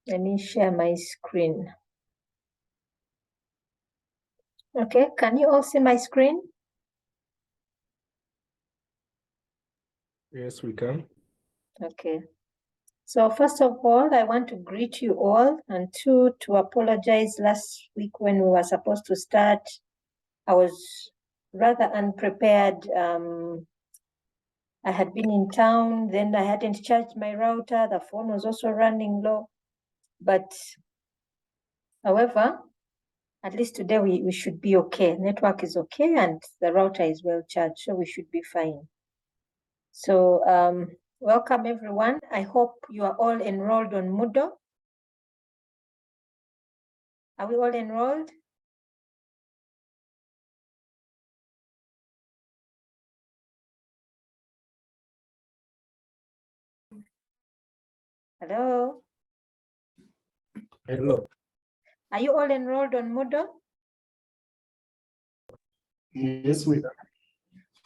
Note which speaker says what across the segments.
Speaker 1: Let me share my screen. Okay, can you all see my screen?
Speaker 2: Yes, we can.
Speaker 1: Okay. So first of all, I want to greet you all, and two, to apologize. Last week when we were supposed to start, I was rather unprepared. I had been in town, then I hadn't charged my router. The phone was also running low. But however, at least today we should be okay. Network is okay and the router is well charged, so we should be fine. So welcome everyone. I hope you are all enrolled on Moodle. Are we all enrolled? Hello?
Speaker 2: Hello.
Speaker 1: Are you all enrolled on Moodle?
Speaker 2: Yes, we are.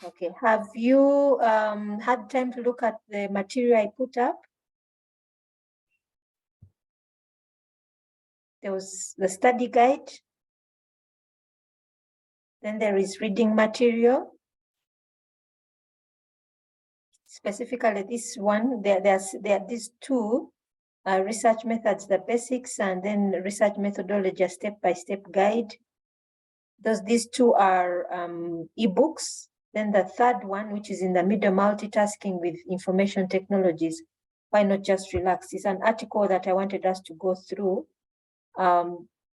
Speaker 1: Okay. Have you had time to look at the material I put up? There was the study guide. Then there is reading material. Specifically this one, there are these two research methods, the basics, and then research methodology, a step-by-step guide. These two are ebooks. Then the third one, which is in the middle, multitasking with information technologies, why not just relax? It's an article that I wanted us to go through.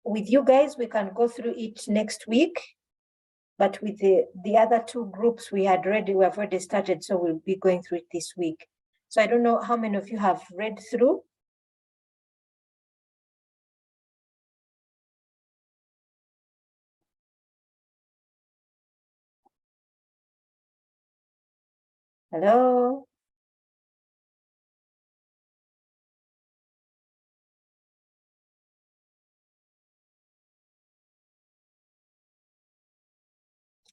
Speaker 1: With you guys, we can go through it next week, but with the other two groups we have already started, so we'll be going through it this week. So I don't know how many of you have read through. Hello?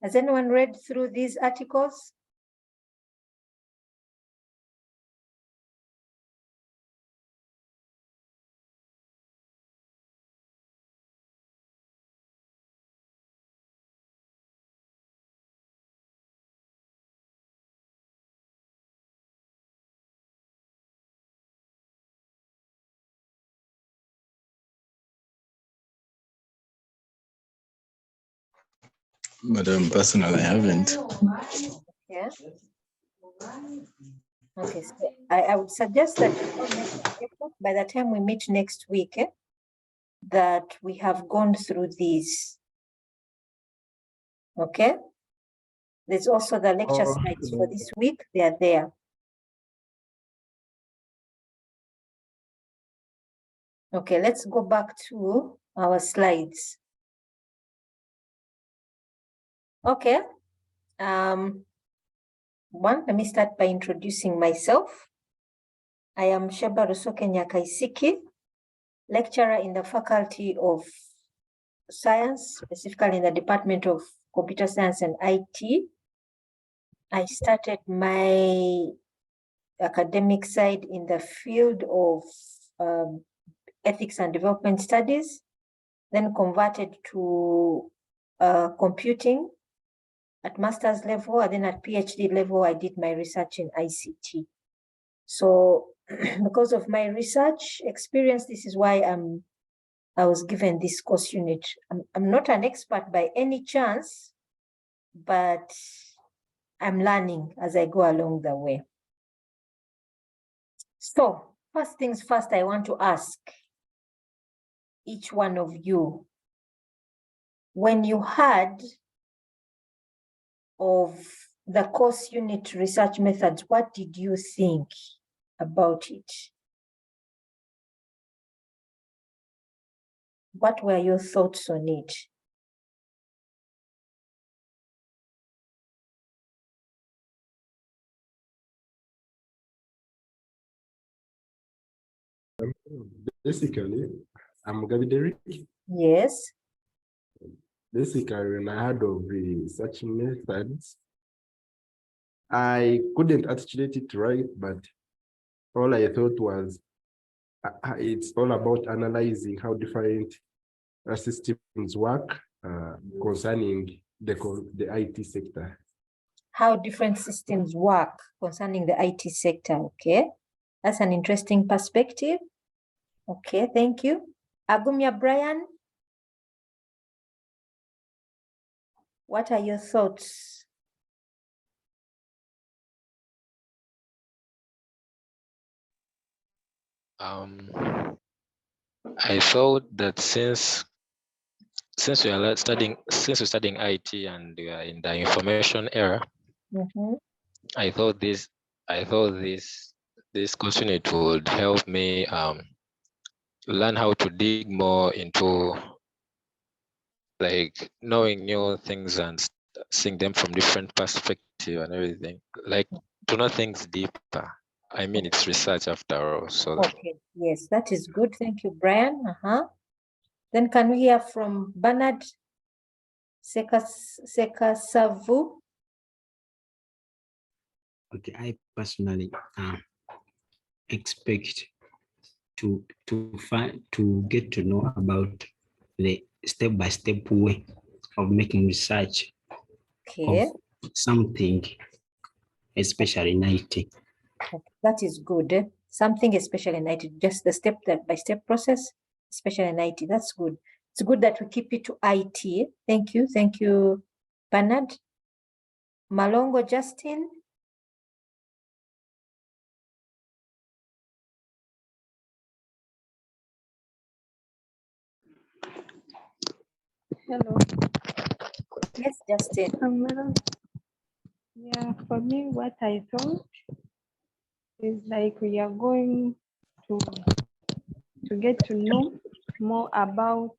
Speaker 1: Has anyone read through these articles?
Speaker 3: Madam, personally, I haven't.
Speaker 1: Yeah. Okay, so I would suggest that by the time we meet next week, that we have gone through these. Okay. There's also the lecture slides for this week. They are there. Okay, let's go back to our slides. Okay. Let me start by introducing myself. I am Sheba Rusoke Nyakaisiki, lecturer in the Faculty of Science, specifically in the Department of Computer Science and IT. I started my academic side in the field of ethics and development studies, then converted to computing at master's level, and then at PhD level, I did my research in ICT. So because of my research experience, this is why I was given this course unit. I'm not an expert by any chance, but I'm learning as I go along the way. So first things first, I want to ask each one of you, when you heard of the course unit research methods, what did you think about it? What were your thoughts on it?
Speaker 2: Basically, I'm Gavideric.
Speaker 1: Yes.
Speaker 2: Basically, when I heard of such methods, I couldn't articulate it right, but all I thought was It's all about analyzing how different systems work concerning the IT sector.
Speaker 1: How different systems work concerning the IT sector. Okay, that's an interesting perspective. Okay, thank you. Agumya Brian, what are your thoughts?
Speaker 4: I thought that since we're studying IT and we are in the information era, I thought this course unit would help me learn how to dig more into like knowing new things and seeing them from different perspective and everything, like to know things deeper. I mean, it's research after all. So
Speaker 1: okay, yes, that is good. Thank you, Brian. Then can we hear from Bernard Sekasavu?
Speaker 5: Okay, I personally expect to get to know about the step-by-step way of making research of something, especially in IT.
Speaker 1: Okay, that is good. Something especially in IT, just the step-by-step process, especially in IT. That's good. It's good that we keep it to IT. Thank you, Bernard. Malongo Justin.
Speaker 6: Hello.
Speaker 1: Yes, Justin.
Speaker 6: Yeah, for me, what I thought is like we are going to get to know more about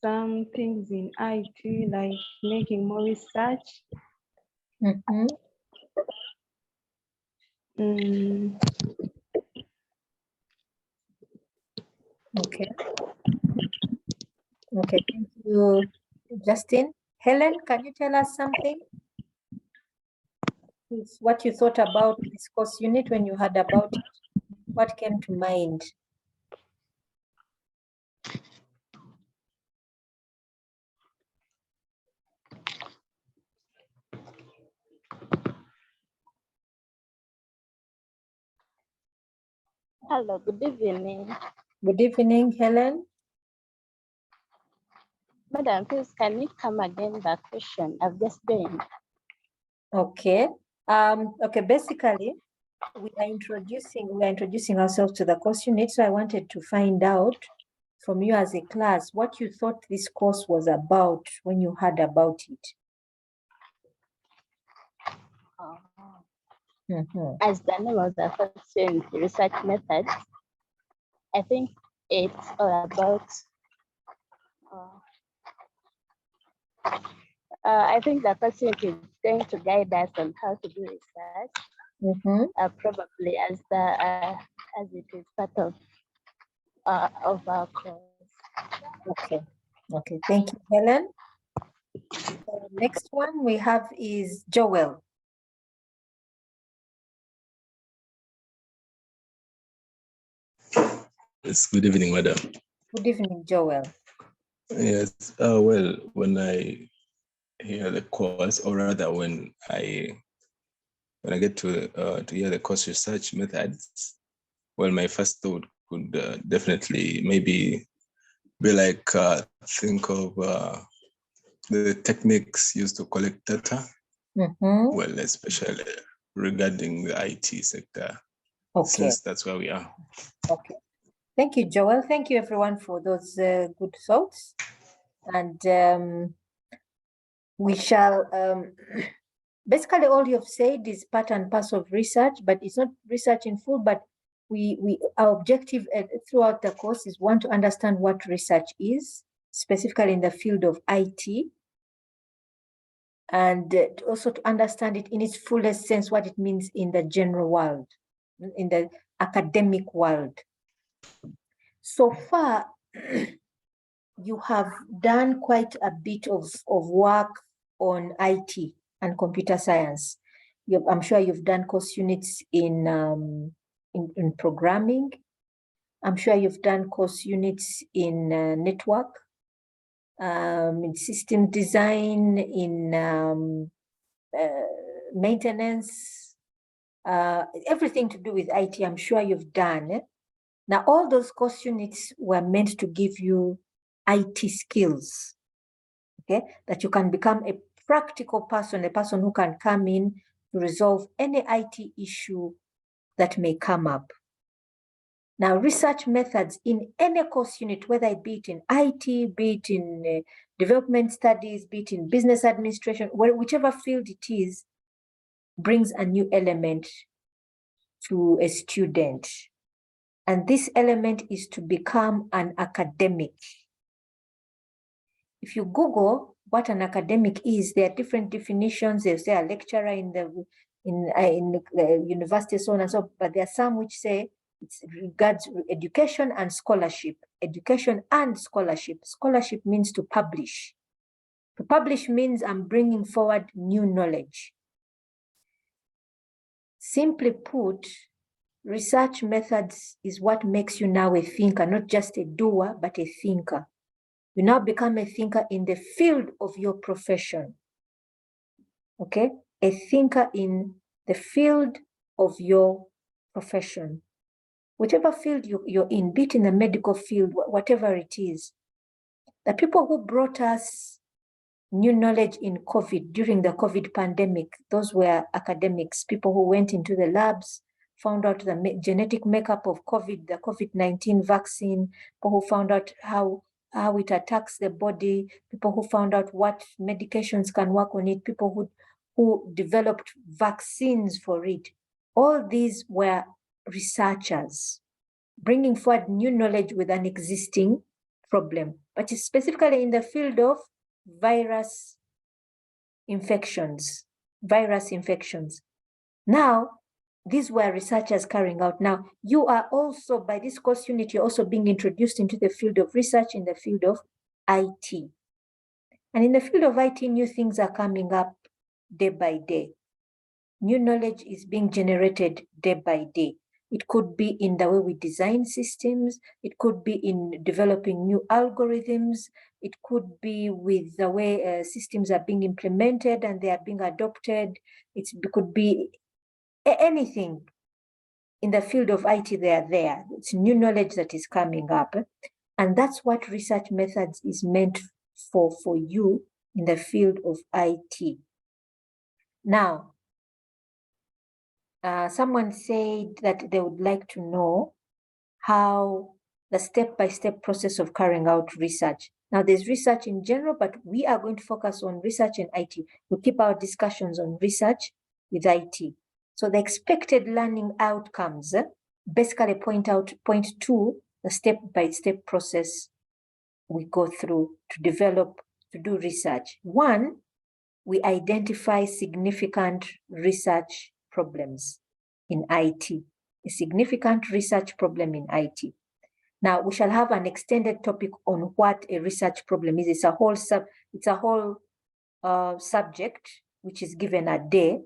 Speaker 6: some things in IT, like making more research.
Speaker 1: Okay. Okay, thank you, Justin. Helen, can you tell us something? It's what you thought about this course unit when you heard about it. What came to mind?
Speaker 7: Hello, good evening.
Speaker 1: Good evening, Helen.
Speaker 7: Madam, please, can you come again the question? I've just been.
Speaker 1: Okay. Okay, basically, we are introducing ourselves to the course unit. So I wanted to find out from you as a class what you thought this course was about when you heard about it.
Speaker 7: As the name of the question, research methods, I think it's all about. I think the question is going to guide us on how to do research. Probably as it is part of our course.
Speaker 1: Okay. Okay. Thank you, Helen. Next one we have is Joel.
Speaker 3: Yes, good evening, madam.
Speaker 1: Good evening, Joel.
Speaker 3: Yes, well, when I hear the course, or rather when I get to hear the course research methods, well, my first thought could definitely maybe be like think of the techniques used to collect data. Well, especially regarding the IT sector, since that's where we are.
Speaker 1: Okay. Thank you, Joel. Thank you, everyone, for those good thoughts. And we shall, basically all you've said is part and parcel of research, but it's not research in full, but our objective throughout the course is one, to understand what research is, specifically in the field of IT, and also to understand it in its fullest sense, what it means in the general world, in the academic world. So far, you have done quite a bit of work on IT and computer science. I'm sure you've done course units in programming, I'm sure you've done course units in network, in system design, in maintenance, everything to do with IT, I'm sure you've done. Now, all those course units were meant to give you IT skills, okay? That you can become a practical person, a person who can come in to resolve any IT issue that may come up. Now, research methods in any course unit, whether it be it in IT, be it in development studies, be it in business administration, whichever field it is, brings a new element to a student. And this element is to become an academic. If you Google what an academic is, there are different definitions. They say a lecturer in the university, so on and so on, but there are some which say it regards education and scholarship. Education and scholarship. Scholarship means to publish. To publish means I'm bringing forward new knowledge. Simply put, research methods is what makes you now a thinker, not just a doer, but a thinker. You now become a thinker in the field of your profession. Okay? A thinker in the field of your profession. Whichever field you're in, be it in the medical field, whatever it is. The people who brought us new knowledge in COVID, during the COVID pandemic, those were academics, people who went into the labs, found out the genetic makeup of COVID, the COVID-19 vaccine, people who found out how it attacks the body, people who found out what medications can work on it, people who developed vaccines for it. All these were researchers bringing forward new knowledge with an existing problem, but specifically in the field of virus infections. Now, these were researchers carrying out. Now, you are also, by this course unit, you're also being introduced into the field of research in the field of IT. And in the field of IT, new things are coming up day by day. New knowledge is being generated day by day. It could be in the way we design systems. It could be in developing new algorithms. It could be with the way systems are being implemented and they are being adopted. It could be anything in the field of IT. They are there. It's new knowledge that is coming up. And that's what research methods is meant for you in the field of IT. Now, someone said that they would like to know how the step-by-step process of carrying out research. Now, there's research in general, but we are going to focus on research in IT. We'll keep our discussions on research with IT. So the expected learning outcomes basically point to the step-by-step process we go through to do research. One, we identify significant research problems in IT, a significant research problem in IT. Now, we shall have an extended topic on what a research problem is. It's a whole subject which is given a day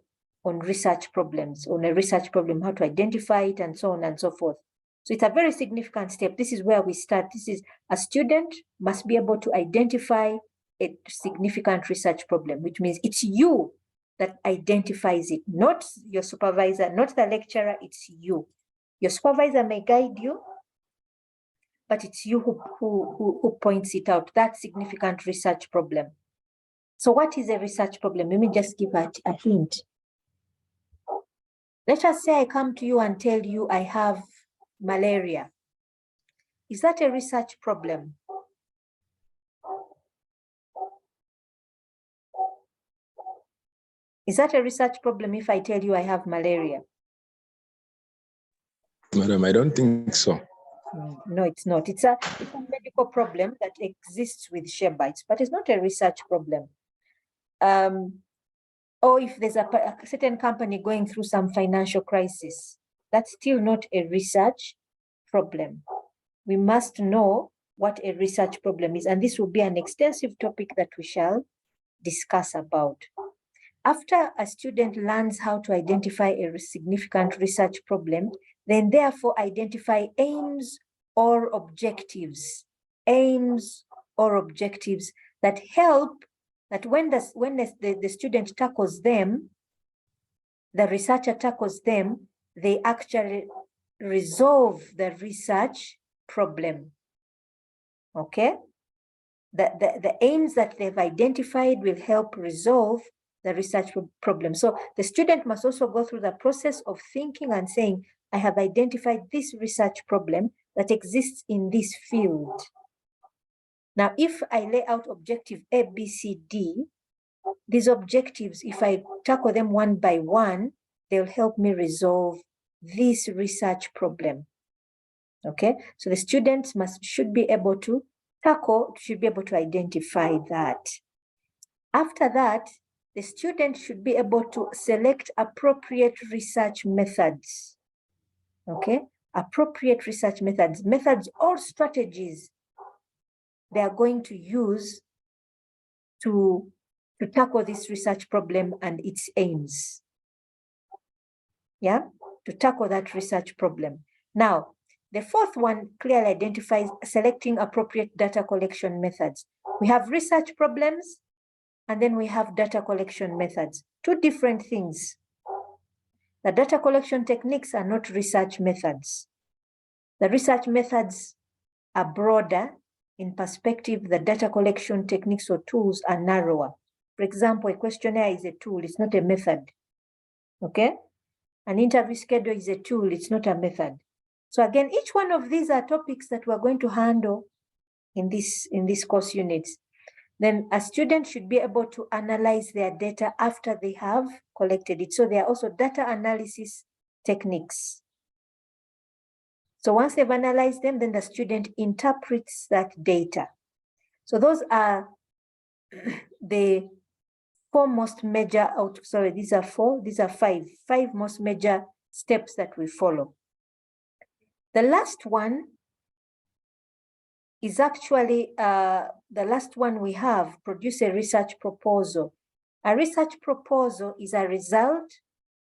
Speaker 1: on research problems, on a research problem, how to identify it, and so on and so forth. So it's a very significant step. This is where we start. This is a student must be able to identify a significant research problem, which means it's you that identifies it, not your supervisor, not the lecturer, it's you. Your supervisor may guide you, but it's you who points it out, that significant research problem. So what is a research problem? Let me just give a hint. Let us say I come to you and tell you I have malaria. Is that a research problem? Is that a research problem if I tell you I have malaria?
Speaker 3: Madam, I don't think so.
Speaker 1: No, it's not. It's a medical problem that exists with Sheba, but it's not a research problem. Or if there's a certain company going through some financial crisis, that's still not a research problem. We must know what a research problem is, and this will be an extensive topic that we shall discuss about. After a student learns how to identify a significant research problem, then therefore identify aims or objectives, aims or objectives that help, that when the student tackles them, the researcher tackles them, they actually resolve the research problem. Okay? The aims that they've identified will help resolve the research problem. So the student must also go through the process of thinking and saying, I have identified this research problem that exists in this field. Now, if I lay out objective A, B, C, D, these objectives, if I tackle them one by one, they'll help me resolve this research problem. Okay, so the students should be able to identify that. After that, the student should be able to select appropriate research methods. Okay, appropriate research methods or strategies they are going to use to tackle this research problem and its aims. Yeah, to tackle that research problem. Now, the fourth one clearly identifies selecting appropriate data collection methods. We have research problems, and then we have data collection methods. Two different things. The data collection techniques are not research methods. The research methods are broader in perspective. The data collection techniques or tools are narrower. For example, a questionnaire is a tool, it's not a method. Okay? An interview schedule is a tool, it's not a method. So again, each one of these are topics that we're going to handle in this course units. Then a student should be able to analyze their data after they have collected it. So there are also data analysis techniques. So once they've analyzed them, then the student interprets that data. So those are the four most major these are five most major steps that we follow. The last one is actually the last one we have, produce a research proposal. A research proposal is a result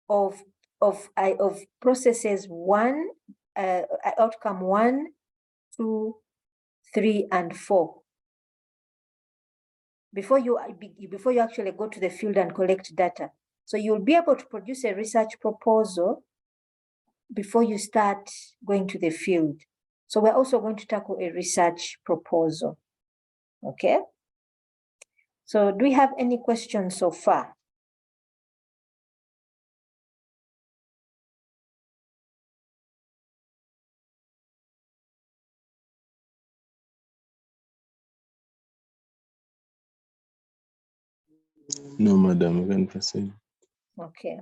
Speaker 1: of processes outcome 1, 2, 3, and 4. Before you actually go to the field and collect data. So you'll be able to produce a research proposal before you start going to the field. So we're also going to tackle a research proposal. Okay. So do we have any questions so far?
Speaker 3: No, madam, we can proceed.
Speaker 1: Okay.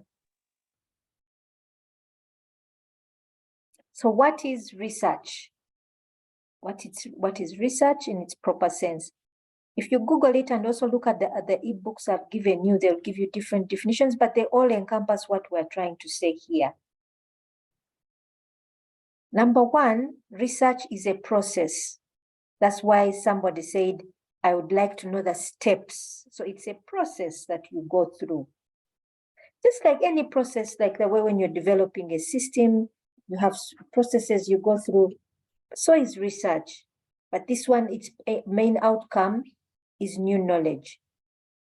Speaker 1: So what is research? What is research in its proper sense? If you Google it and also look at the ebooks I've given you, they'll give you different definitions, but they all encompass what we're trying to say here. Number one, research is a process. That's why somebody said, I would like to know the steps. So it's a process that you go through. Just like any process, like the way when you're developing a system, you have processes you go through. So is research. But this one, its main outcome is new knowledge.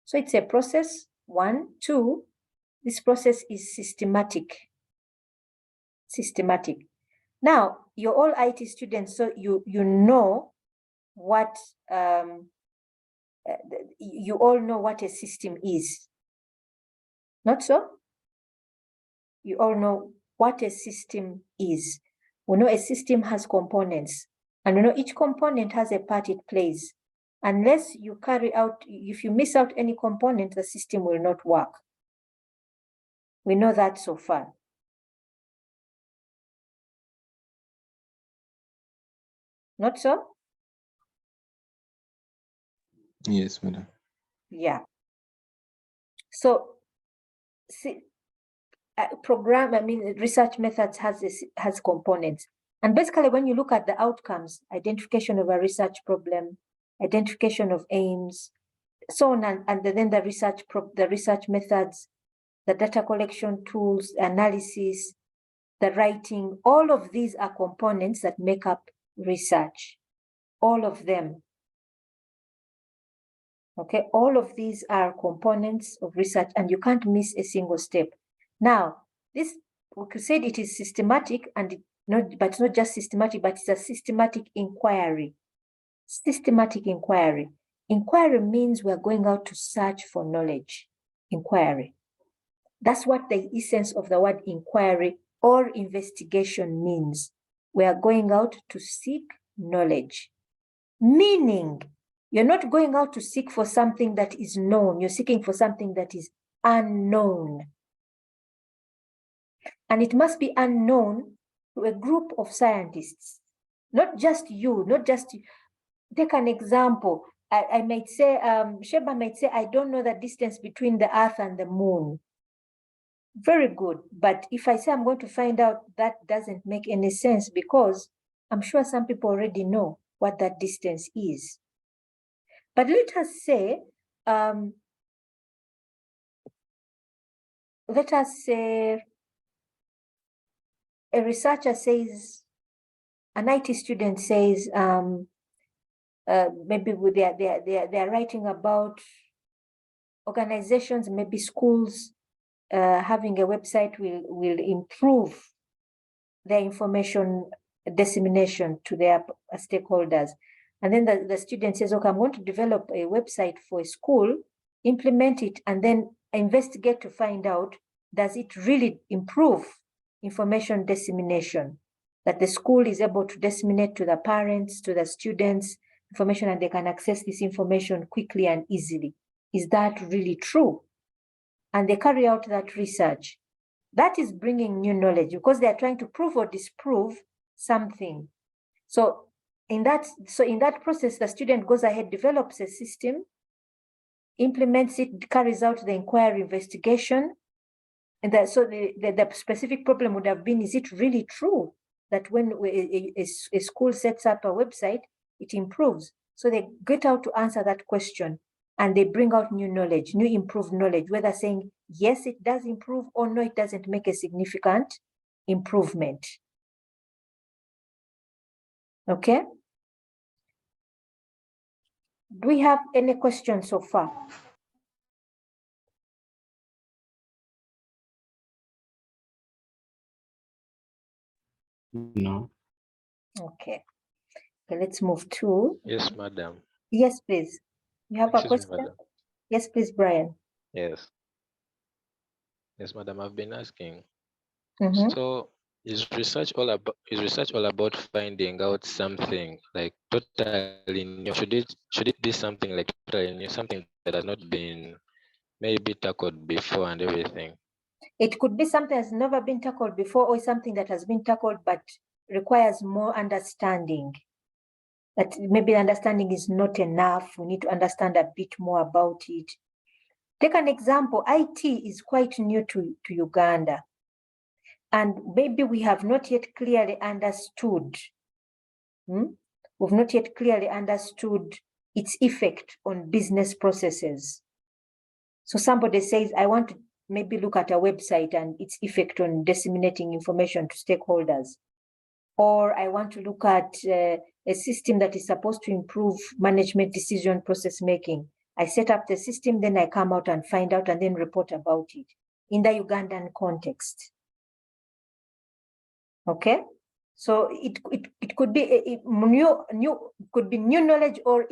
Speaker 1: So it's a process, 1. 2, this process is systematic. Now, you're all IT students, so you know what, you all know what a system is. Not so? You all know what a system is. We know a system has components, and we know each component has a part it plays. Unless you carry out, if you miss out any component, the system will not work. We know that so far. Not so?
Speaker 3: Yes, madam.
Speaker 1: Yeah. So, see, research methods has components. And basically, when you look at the outcomes, identification of a research problem, identification of aims, so on, and then the research methods, the data collection tools, analysis, the writing, all of these are components that make up research, all of them. Okay, all of these are components of research and you can't miss a single step. Now, this, we could say it is systematic but it's not just systematic, but it's a systematic inquiry. Systematic inquiry. Inquiry means we're going out to search for knowledge. Inquiry. That's what the essence of the word inquiry or investigation means. We are going out to seek knowledge. Meaning, you're not going out to seek for something that is known. You're seeking for something that is unknown. And it must be unknown to a group of scientists. Not just you, not just you. Take an example. I might say, Sheba might say, I don't know the distance between the Earth and the Moon. Very good. But if I say I'm going to find out, that doesn't make any sense because I'm sure some people already know what that distance is. But let us say a researcher says, an IT student says, maybe they're writing about organizations, maybe schools having a website will improve their information dissemination to their stakeholders. And then the student says, okay, I'm going to develop a website for a school, implement it, and then investigate to find out, does it really improve information dissemination? That the school is able to disseminate to the parents, to the students, information, and they can access this information quickly and easily. Is that really true? And they carry out that research. That is bringing new knowledge because they are trying to prove or disprove something. So in that process, the student goes ahead, develops a system, implements it, carries out the inquiry investigation. And so the specific problem would have been, is it really true that when a school sets up a website, it improves? So they get out to answer that question and they bring out new knowledge, new improved knowledge, whether saying, yes, it does improve or no, it doesn't make a significant improvement. Okay? Do we have any questions so far?
Speaker 5: No.
Speaker 1: Okay. Okay, let's move to.
Speaker 4: Yes, madam.
Speaker 1: Yes, please. You have a
Speaker 4: Excuse me,
Speaker 1: question?
Speaker 4: madam.
Speaker 1: Yes, please, Brian.
Speaker 4: Yes. Yes, madam, I've been asking.
Speaker 1: Mm-hmm.
Speaker 4: So is research all about finding out something like totally new? Should it be something like totally new, something that has not been maybe tackled before and everything?
Speaker 1: It could be something that's never been tackled before or something that has been tackled but requires more understanding. That maybe understanding is not enough. We need to understand a bit more about it. Take an example. IT is quite new to Uganda. And maybe we have not yet clearly understood. We've not yet clearly understood its effect on business processes. So somebody says, I want to maybe look at a website and its effect on disseminating information to stakeholders. Or I want to look at a system that is supposed to improve management decision process making. I set up the system, then I come out and find out and then report about it in the Ugandan context. Okay, so it could be new knowledge or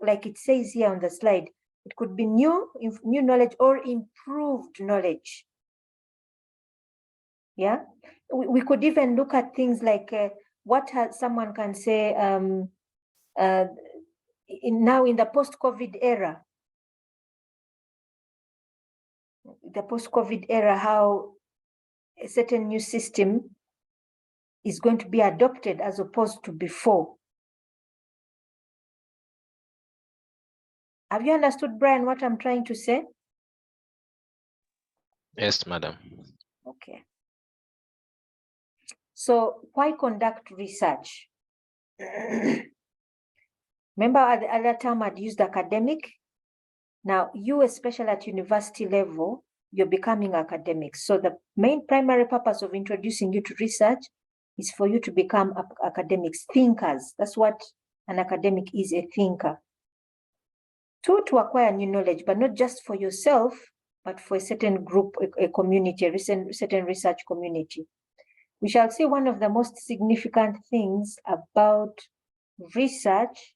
Speaker 1: like it says here on the slide, it could be new knowledge or improved knowledge. Yeah, we could even look at things like someone can say now in the post-COVID era, how a certain new system is going to be adopted as opposed to before. Have you understood, Brian, what I'm trying to say?
Speaker 4: Yes, madam.
Speaker 1: Okay. So why conduct research? Remember at the other time I'd used academic. Now you, especially at university level, you're becoming academic. So the main primary purpose of introducing you to research is for you to become academics, thinkers. That's what an academic is, a thinker. 2, to acquire new knowledge, but not just for yourself, but for a certain group, a community, a certain research community. We shall see one of the most significant things about research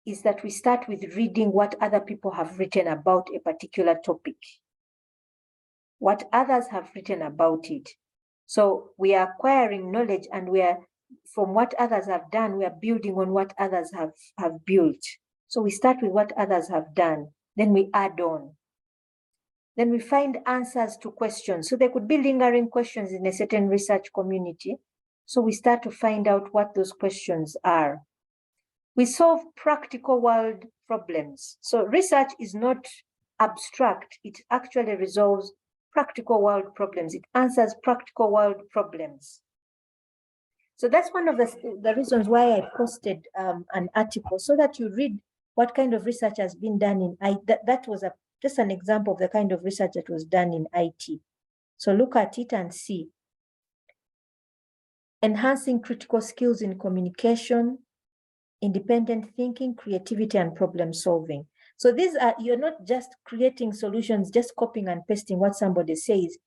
Speaker 1: is that we start with reading what other people have written about a particular topic, what others have written about it. So we are acquiring knowledge, and we are, from what others have done, we are building on what others have built. So we start with what others have done, then we add on. Then we find answers to questions. So there could be lingering questions in a certain research community. So we start to find out what those questions are. We solve practical world problems. So research is not abstract. It actually resolves practical world problems. It answers practical world problems. So that's one of the reasons why I posted an article, so that you read what kind of research has been done in IT. That was just an example of the kind of research that was done in IT. So look at it and see. Enhancing critical skills in communication, independent thinking, creativity, and problem solving. So these are, you're not just creating solutions, just copying and pasting what somebody says,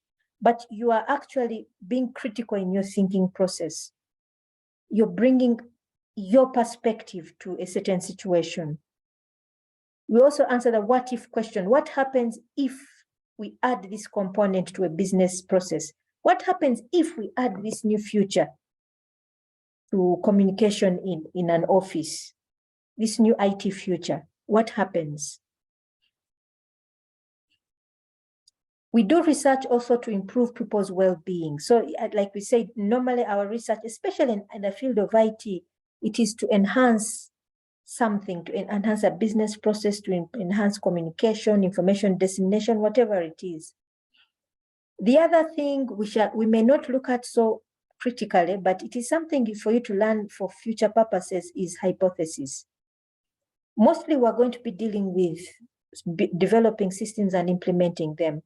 Speaker 1: but you are actually being critical in your thinking process. You're bringing your perspective to a certain situation. We also answer the what if question. What happens if we add this component to a business process? What happens if we add this new feature to communication in an office? This new IT future, what happens? We do research also to improve people's well-being. So like we said, normally our research, especially in the field of IT, it is to enhance something, to enhance a business process, to enhance communication, information dissemination, whatever it is. The other thing we may not look at so critically, but it is something for you to learn for future purposes, is hypothesis. Mostly we're going to be dealing with developing systems and implementing them.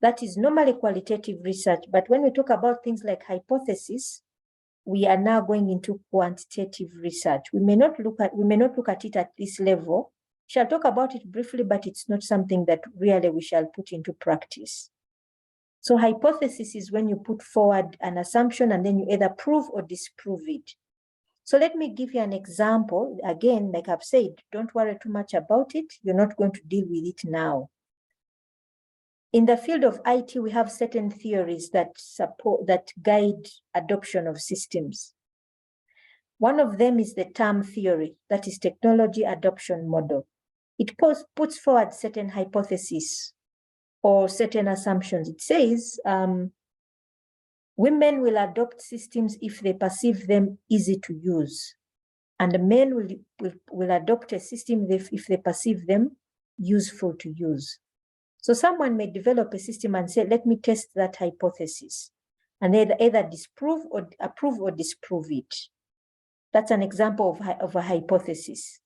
Speaker 1: That is normally qualitative research, but when we talk about things like hypothesis, we are now going into quantitative research. We may not look at it at this level. We shall talk about it briefly, but it's not something that really we shall put into practice. So hypothesis is when you put forward an assumption and then you either prove or disprove it. So let me give you an example. Again, like I've said, don't worry too much about it. You're not going to deal with it now. In the field of IT, we have certain theories that guide adoption of systems. One of them is the term theory, that is technology adoption model. It puts forward certain hypotheses or certain assumptions. It says women will adopt systems if they perceive them easy to use, and men will adopt a system if they perceive them useful to use. So someone may develop a system and say, let me test that hypothesis, and they either disprove or approve or disprove it. That's an example of a hypothesis.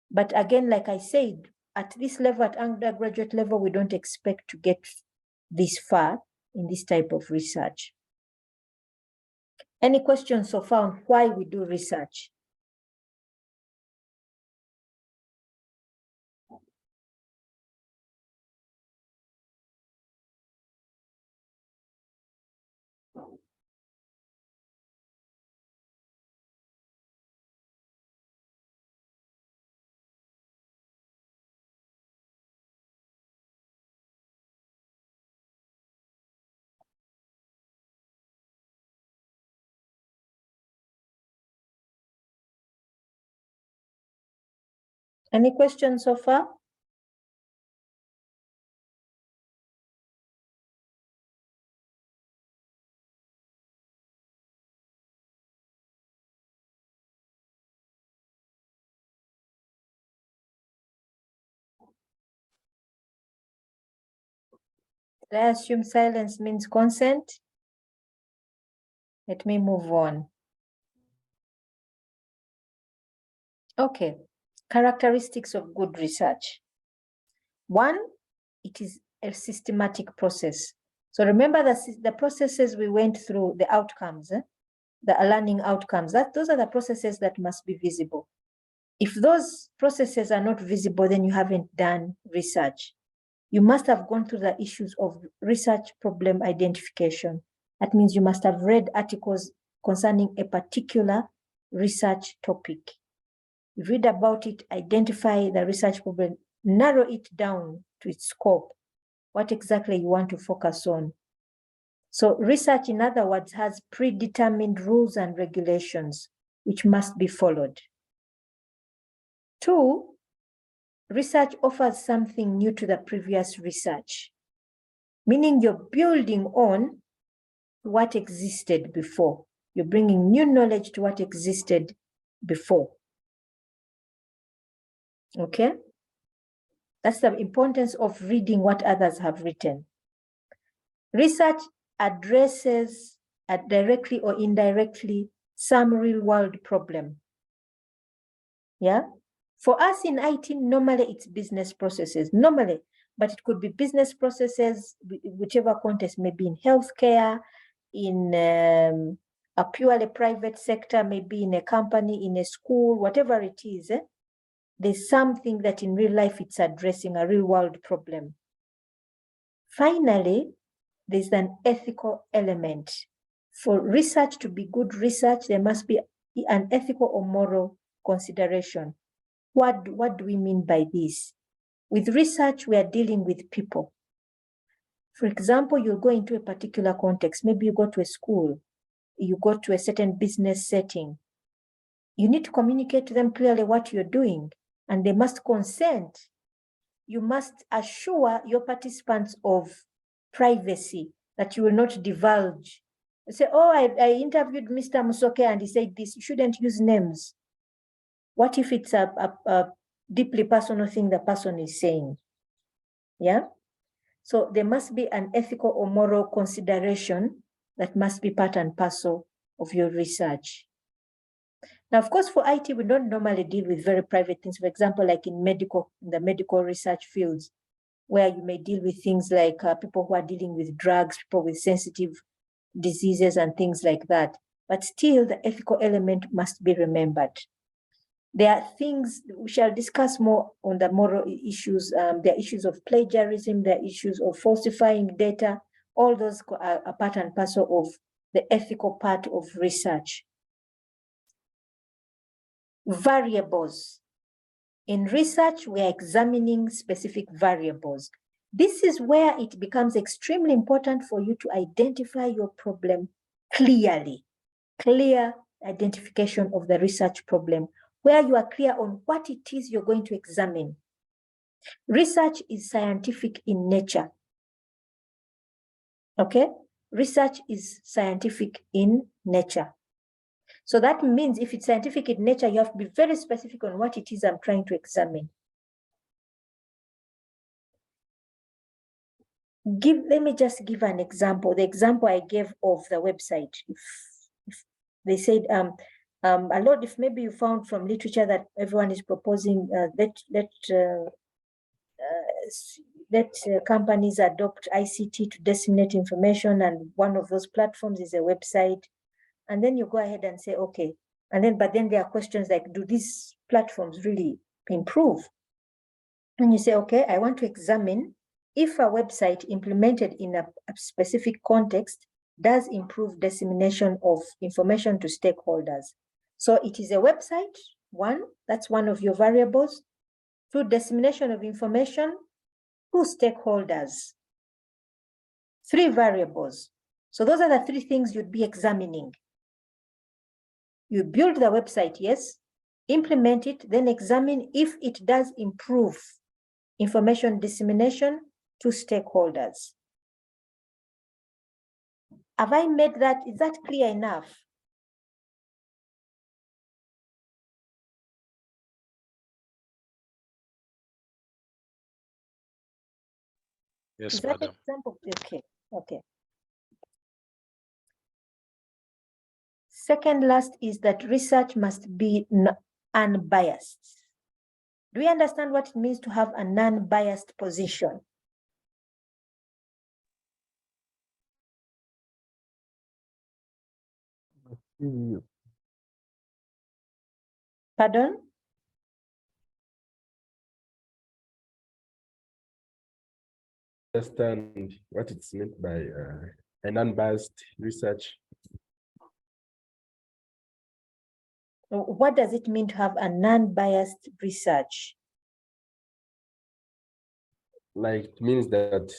Speaker 1: But again, like I said, at this level, at undergraduate level, we don't expect to get this far in this type of research. Any questions so far on why we do research? Any questions so far? Did I assume silence means consent? Let me move on. Okay, characteristics of good research. One, it is a systematic process. So remember the processes we went through, the outcomes, the learning outcomes, those are the processes that must be visible. If those processes are not visible, then you haven't done research. You must have gone through the issues of research problem identification. That means you must have read articles concerning a particular research topic. Read about it, identify the research problem, narrow it down to its scope, what exactly you want to focus on. So research, in other words, has predetermined rules and regulations which must be followed. 2, research offers something new to the previous research, meaning you're building on what existed before. You're bringing new knowledge to what existed before. Okay? That's the importance of reading what others have written. Research addresses directly or indirectly some real-world problem. Yeah? For us in IT, normally it's business processes, normally, but it could be business processes, whichever context, maybe in healthcare, in a purely private sector, maybe in a company, in a school, whatever it is, there's something that in real life it's addressing, a real world problem. Finally, there's an ethical element. For research to be good research, there must be an ethical or moral consideration. What do we mean by this? With research, we are dealing with people. For example, you go into a particular context, maybe you go to a school, you go to a certain business setting. You need to communicate to them clearly what you're doing, and they must consent. You must assure your participants of privacy, that you will not divulge. You say, oh, I interviewed Mr. Musoke and he said this, you shouldn't use names. What if it's a deeply personal thing the person is saying? Yeah? So there must be an ethical or moral consideration that must be part and parcel of your research. Now, of course, for IT, we don't normally deal with very private things. For example, like in the medical research fields, where you may deal with things like people who are dealing with drugs, people with sensitive diseases and things like that. But still, the ethical element must be remembered. There are things we shall discuss more on the moral issues. There are issues of plagiarism, there are issues of falsifying data. All those are a part and parcel of the ethical part of research. Variables. In research, we are examining specific variables. This is where it becomes extremely important for you to identify your problem clearly. Clear identification of the research problem, where you are clear on what it is you're going to examine. Research is scientific in nature. Okay? Research is scientific in nature. So that means if it's scientific in nature, you have to be very specific on what it is I'm trying to examine. Let me just give an example. The example I gave of the website. If they said, a lot, if maybe you found from literature that everyone is proposing let companies adopt ICT to disseminate information, and one of those platforms is a website. And then you go ahead and say, okay, but then there are questions like, do these platforms really improve? And you say, okay, I want to examine if a website implemented in a specific context does improve dissemination of information to stakeholders. So it is a website, one, that's one of your variables. 2, dissemination of information to stakeholders. 3 variables. So those are the 3 things you'd be examining. You build the website, yes, implement it, then examine if it does improve information dissemination to stakeholders. Have I made that? Is that clear enough?
Speaker 4: Yes,
Speaker 1: Is that
Speaker 4: madam.
Speaker 1: example? Okay, okay. Second last is that research must be unbiased. Do you understand what it means to have a non-biased position? Pardon?
Speaker 2: Understand what it's meant by an unbiased research.
Speaker 1: What does it mean to have a non-biased research?
Speaker 2: Like, it means that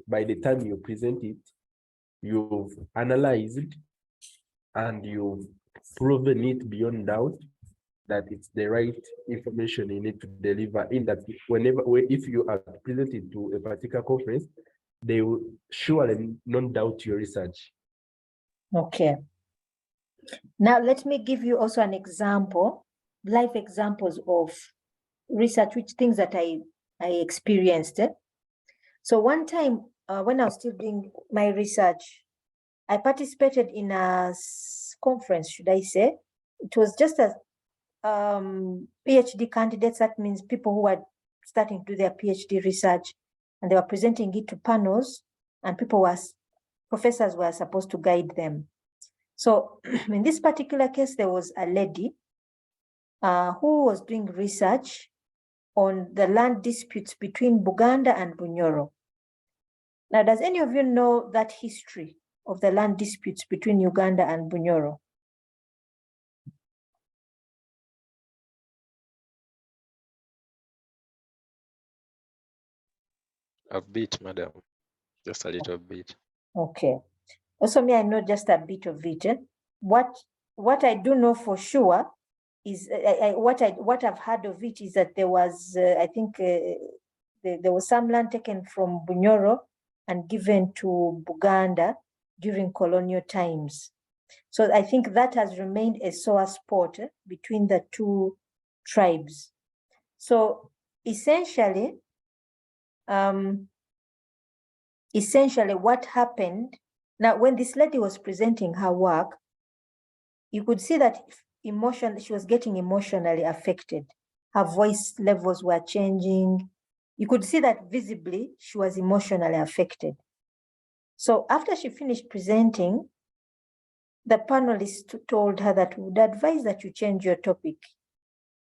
Speaker 2: by the time you present it, you've analyzed and you've proven it beyond doubt that it's the right information you need to deliver, in that if you are presented to a particular conference, they will surely not doubt your research.
Speaker 1: Okay. Now let me give you also an example, live examples of research, which things that I experienced. So one time when I was still doing my research, I participated in a conference, should I say. It was just a PhD candidates. That means people who are starting to do their PhD research, and they were presenting it to panels, and professors were supposed to guide them. So in this particular case, there was a lady who was doing research on the land disputes between Buganda and Bunyoro. Now, does any of you know that history of the land disputes between Uganda and Bunyoro?
Speaker 4: A bit, madam. Just a little bit.
Speaker 1: Okay. Also, me, I know just a bit of it. What I do know for sure is what I've heard of it is that there was, I think, there was some land taken from Bunyoro and given to Buganda during colonial times. So I think that has remained a sore spot between the two tribes. So essentially what happened, now when this lady was presenting her work, you could see that she was getting emotionally affected. Her voice levels were changing. You could see that visibly she was emotionally affected. So after she finished presenting, the panelist told her that we would advise that you change your topic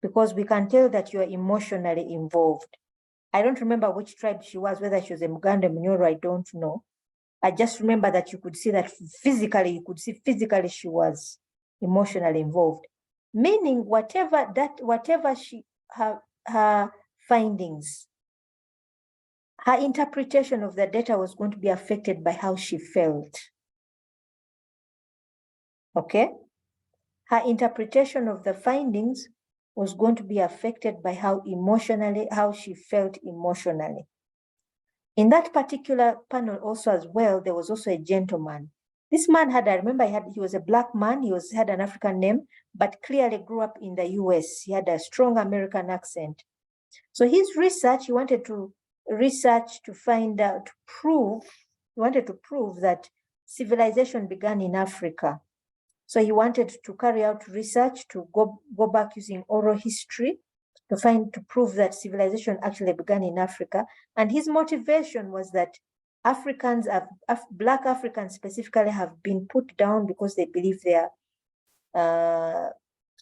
Speaker 1: because we can tell that you are emotionally involved. I don't remember which tribe she was, whether she was a Muganda, Munyoro, I don't know. I just remember that you could see that physically she was emotionally involved. Meaning whatever her findings, her interpretation of the data was going to be affected by how she felt. Okay? Her interpretation of the findings was going to be affected by how she felt emotionally. In that particular panel also as well, there was also a gentleman. This man he was a black man, he had an African name, but clearly grew up in the US. He had a strong American accent. So his research, he wanted to research to find out, he wanted to prove that civilization began in Africa. So he wanted to carry out research to go back using oral history to prove that civilization actually began in Africa. And his motivation was that Black Africans specifically have been put down because they believe they are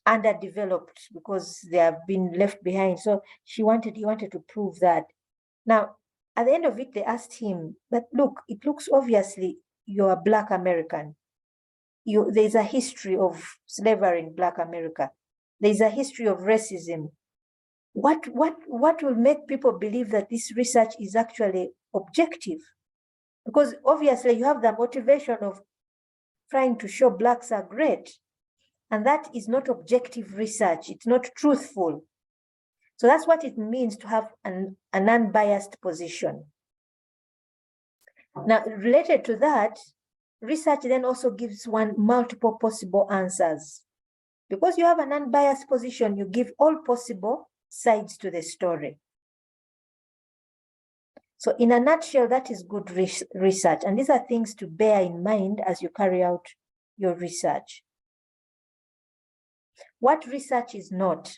Speaker 1: underdeveloped, because they have been left behind. So he wanted to prove that. Now, at the end of it, they asked him that, look, it looks obviously you're a Black American. There's a history of slavery in Black America. There's a history of racism. What will make people believe that this research is actually objective? Because obviously you have the motivation of trying to show Blacks are great, and that is not objective research. It's not truthful. So that's what it means to have an unbiased position. Now, related to that, research then also gives one multiple possible answers. Because you have an unbiased position, you give all possible sides to the story. So in a nutshell, that is good research. And these are things to bear in mind as you carry out your research. What research is not?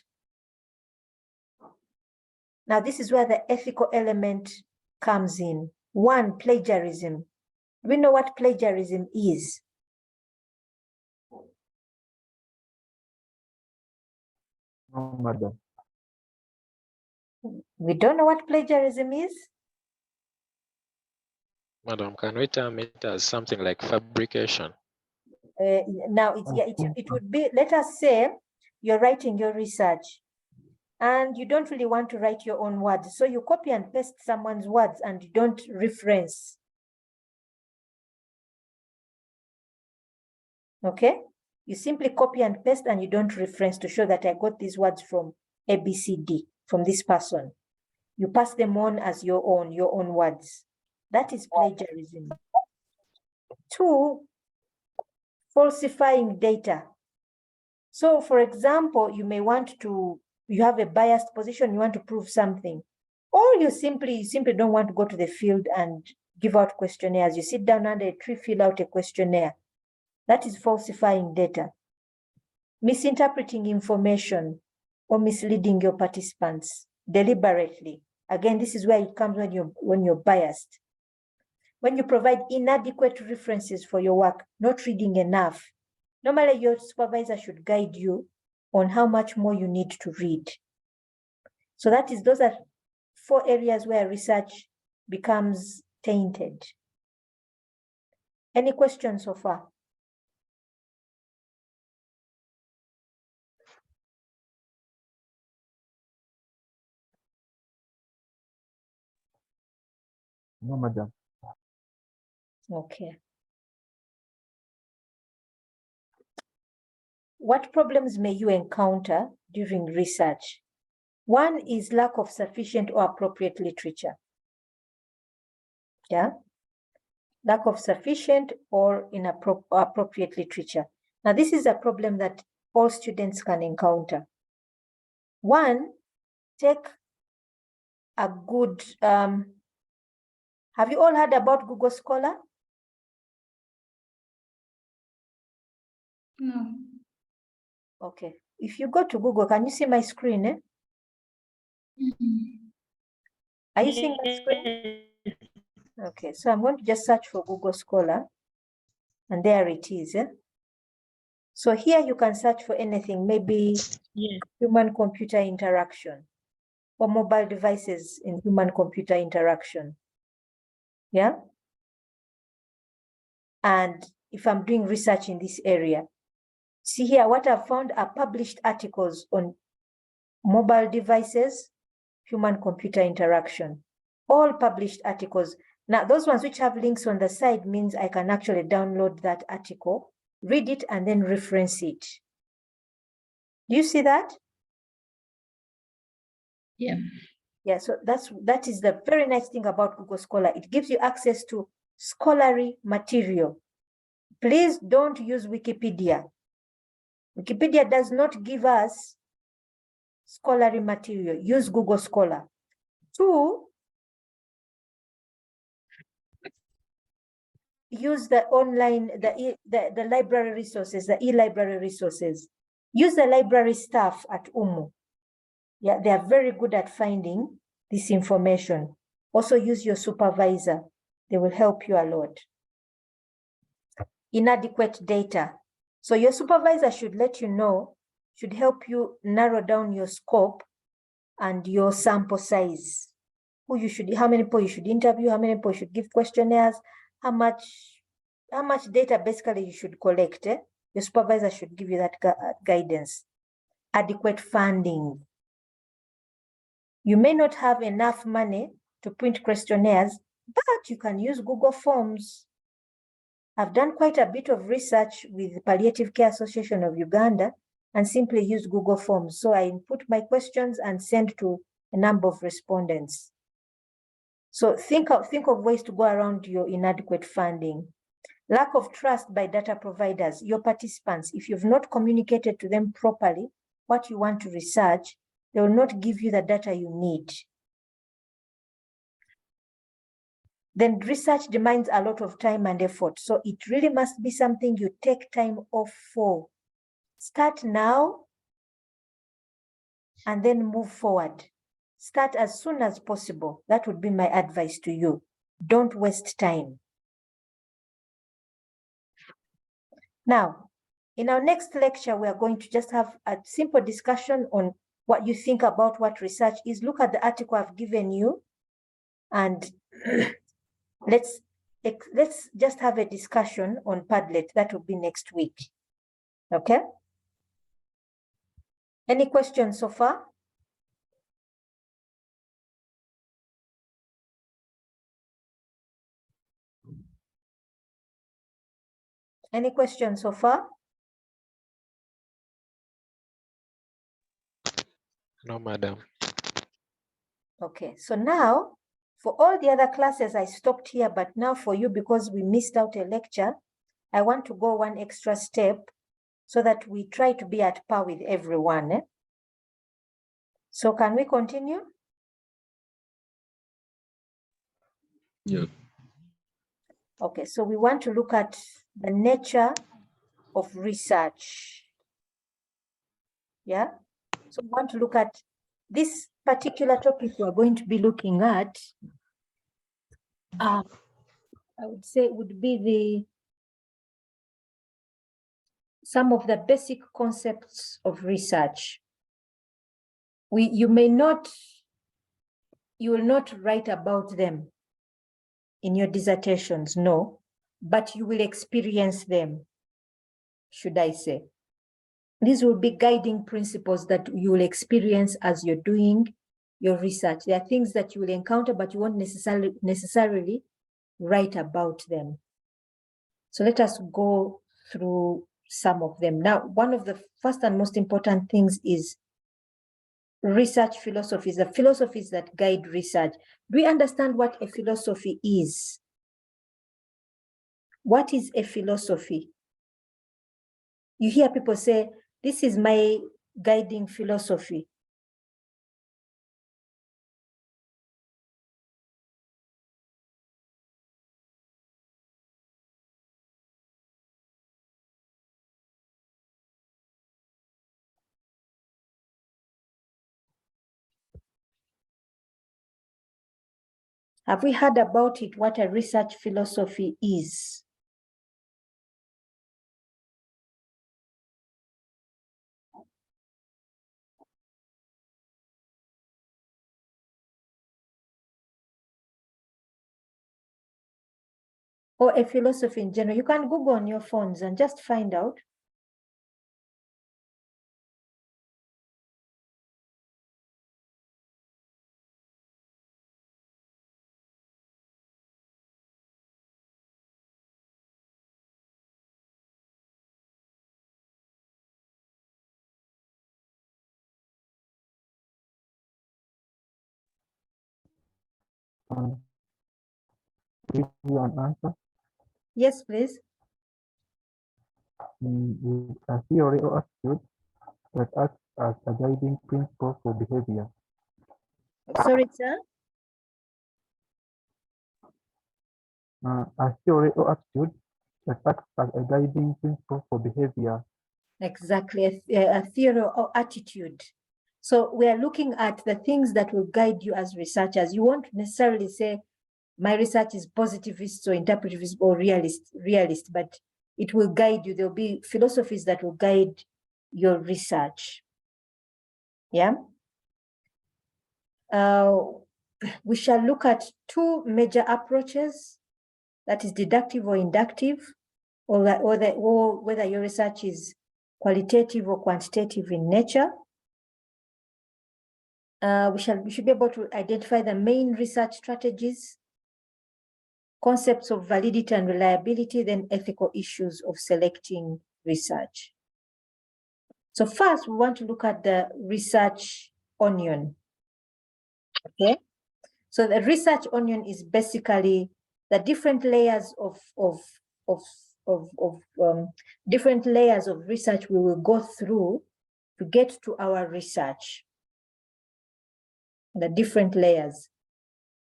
Speaker 1: Now, this is where the ethical element comes in. One, plagiarism. Do we know what plagiarism is?
Speaker 2: No, madam.
Speaker 1: We don't know what plagiarism is.
Speaker 4: Madam, can we term it as something like fabrication?
Speaker 1: Now, it would be, let us say you're writing your research and you don't really want to write your own words. So you copy and paste someone's words and you don't reference. Okay? You simply copy and paste and you don't reference to show that I got these words from ABCD, from this person. You pass them on as your own words. That is plagiarism. 2, falsifying data. So for example, you may want to, you have a biased position, you want to prove something, or you simply don't want to go to the field and give out questionnaires. You sit down under a tree, fill out a questionnaire. That is falsifying data. Misinterpreting information or misleading your participants deliberately. Again, this is where it comes when you're biased. When you provide inadequate references for your work, not reading enough. Normally, your supervisor should guide you on how much more you need to read. So those are 4 areas where research becomes tainted. Any questions so far?
Speaker 2: No, madam.
Speaker 1: Okay. What problems may you encounter during research? 1 is lack of sufficient or appropriate literature. Yeah. Lack of sufficient or appropriate literature. Now, this is a problem that all students can encounter. 1, take a good, have you all heard about Google Scholar?
Speaker 8: No.
Speaker 1: Okay. If you go to Google, can you see my screen? Are you seeing my screen? Okay, so I'm going to just search for Google Scholar, and there it is. So here you can search for anything, maybe human-computer interaction or mobile devices in human-computer interaction. Yeah. And if I'm doing research in this area, see here, what I've found are published articles on mobile devices, human-computer interaction, all published articles. Now, those ones which have links on the side means I can actually download that article, read it, and then reference it. Do you see that?
Speaker 8: Yeah.
Speaker 1: Yeah, so that is the very nice thing about Google Scholar. It gives you access to scholarly material. Please don't use Wikipedia. Wikipedia does not give us scholarly material. Use Google Scholar. 2, use the online, the library resources, the e-library resources. Use the library staff at UMU. Yeah, they are very good at finding this information. Also use your supervisor. They will help you a lot. Inadequate data. So your supervisor should let you know, should help you narrow down your scope and your sample size. How many people you should interview, how many people you should give questionnaires, how much data basically you should collect. Your supervisor should give you that guidance. Adequate funding. You may not have enough money to print questionnaires, but you can use Google Forms. I've done quite a bit of research with Palliative Care Association of Uganda and simply use Google Forms. So I input my questions and send to a number of respondents. So think of ways to go around your inadequate funding. Lack of trust by data providers, your participants. If you've not communicated to them properly what you want to research, they will not give you the data you need. Then research demands a lot of time and effort. So it really must be something you take time off for. Start now and then move forward. Start as soon as possible. That would be my advice to you. Don't waste time. Now, In our next lecture, we are going to just have a simple discussion on what you think about what research is. Look at the article I've given you, and let's just have a discussion on Padlet. That will be next week. Okay? Any questions so far? Any questions so far?
Speaker 4: No, madam.
Speaker 1: Okay, so now for all the other classes, I stopped here, but now for you, because we missed out a lecture, I want to go one extra step so that we try to be at par with everyone. Eh? So can we continue?
Speaker 3: Yeah.
Speaker 1: Okay, so we want to look at the nature of research. Yeah, so we want to look at this particular topic we're going to be looking at. I would say it would be some of the basic concepts of research. You will not write about them in your dissertations, no, but you will experience them, should I say. These will be guiding principles that you will experience as you're doing your research. There are things that you will encounter, but you won't necessarily write about them. So let us go through some of them. Now, one of the first and most important things is research philosophies, the philosophies that guide research. Do we understand what a philosophy is? What is a philosophy? You hear people say, this is my guiding philosophy. Have we heard about it, what a research philosophy is? Or a philosophy in general? You can Google on your phones and just find out.
Speaker 8: Give you an answer.
Speaker 1: Yes, please.
Speaker 8: Is a theory or attitude that acts as a guiding principle for behavior.
Speaker 1: Sorry, sir.
Speaker 8: A theory or attitude that acts as a guiding principle for behavior.
Speaker 1: Exactly, a theory or attitude. So we are looking at the things that will guide you as researchers. You won't necessarily say, my research is positivist or interpretivist or realist, but it will guide you. There'll be philosophies that will guide your research. Yeah. We shall look at two major approaches, that is deductive or inductive, or whether your research is qualitative or quantitative in nature. We should be able to identify the main research strategies, concepts of validity and reliability, then ethical issues of selecting research. So first, we want to look at the research onion. Okay, so the research onion is basically the different layers of different layers of research we will go through to get to our research. The different layers.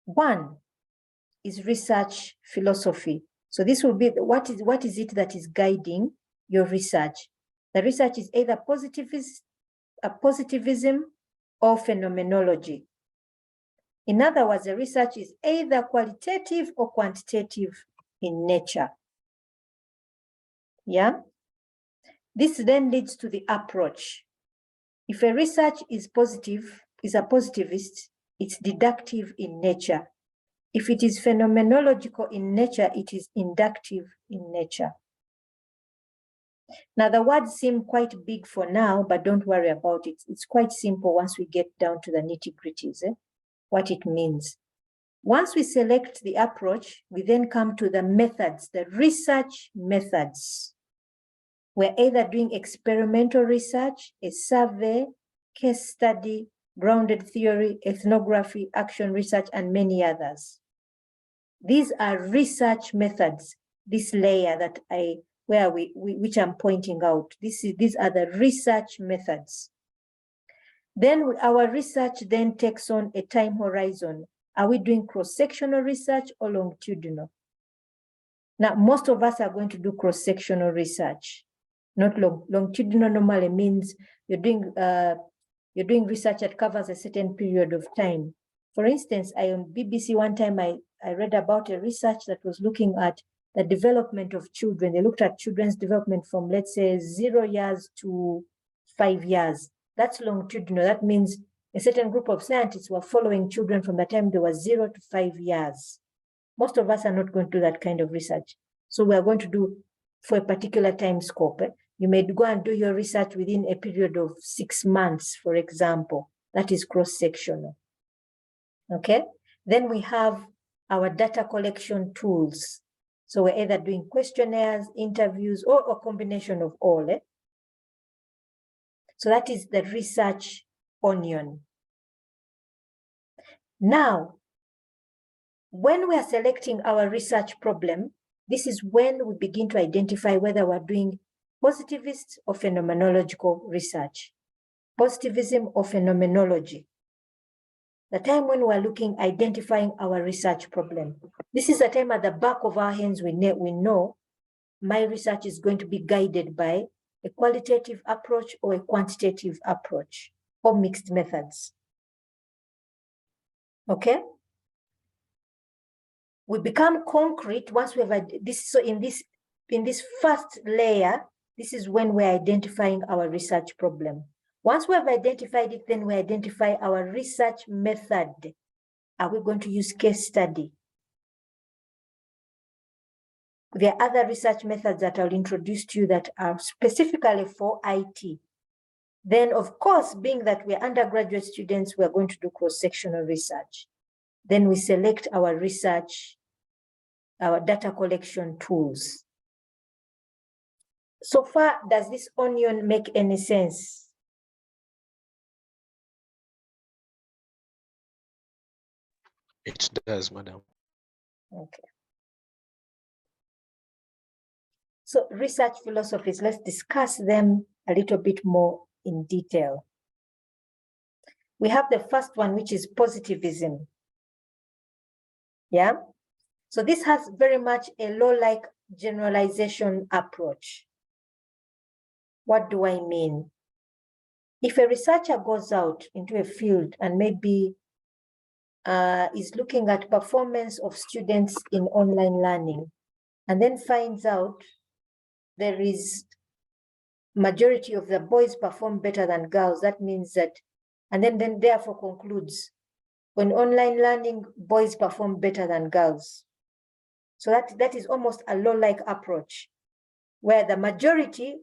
Speaker 1: One is research philosophy. So this will be what is it that is guiding your research? The research is either positivism or phenomenology. In other words, the research is either qualitative or quantitative in nature. Yeah. This then leads to the approach. If a research is positive, is a positivist, it's deductive in nature. If it is phenomenological in nature, it is inductive in nature. Now, the words seem quite big for now, but don't worry about it. It's quite simple once we get down to the nitty-gritties, what it means. Once we select the approach, we then come to the methods, the research methods. We're either doing experimental research, a survey, case study, grounded theory, ethnography, action research, and many others. These are research methods, this layer that which I'm pointing out. These are the research methods. Then our research then takes on a time horizon. Are we doing cross-sectional research or longitudinal? Now, most of us are going to do cross-sectional research, not longitudinal. Normally means you're doing research that covers a certain period of time. For instance, on BBC one time I read about a research that was looking at the development of children. They looked at children's development from, let's say, 0 years to 5 years. That's longitudinal. That means a certain group of scientists were following children from the time they were 0 to 5 years. Most of us are not going to do that kind of research. So we are going to do for a particular time scope. You may go and do your research within a period of 6 months, for example. That is cross-sectional. Okay? Then we have our data collection tools. So we're either doing questionnaires, interviews, or a combination of all. So that is the research onion. Now, when we are selecting our research problem, this is when we begin to identify whether we're doing positivist or phenomenological research, positivism or phenomenology. The time when we're identifying our research problem. This is the time at the back of our hands we know my research is going to be guided by a qualitative approach or a quantitative approach or mixed methods. Okay? We become concrete once we have this. So in this first layer, this is when we're identifying our research problem. Once we have identified it, then we identify our research method. Are we going to use case study? There are other research methods that I'll introduce to you that are specifically for IT. Then, of course, being that we're undergraduate students, we're going to do cross-sectional research. Then we select our research, our data collection tools. So far, does this onion make any sense?
Speaker 4: It does, madam.
Speaker 1: Okay. So research philosophies, let's discuss them a little bit more in detail. We have the first one, which is positivism. Yeah. So this has very much a law-like generalization approach. What do I mean? If a researcher goes out into a field and maybe is looking at performance of students in online learning, and then finds out there is majority of the boys perform better than girls, that means that, and then therefore concludes, when online learning, boys perform better than girls. So that is almost a law-like approach, where the majority,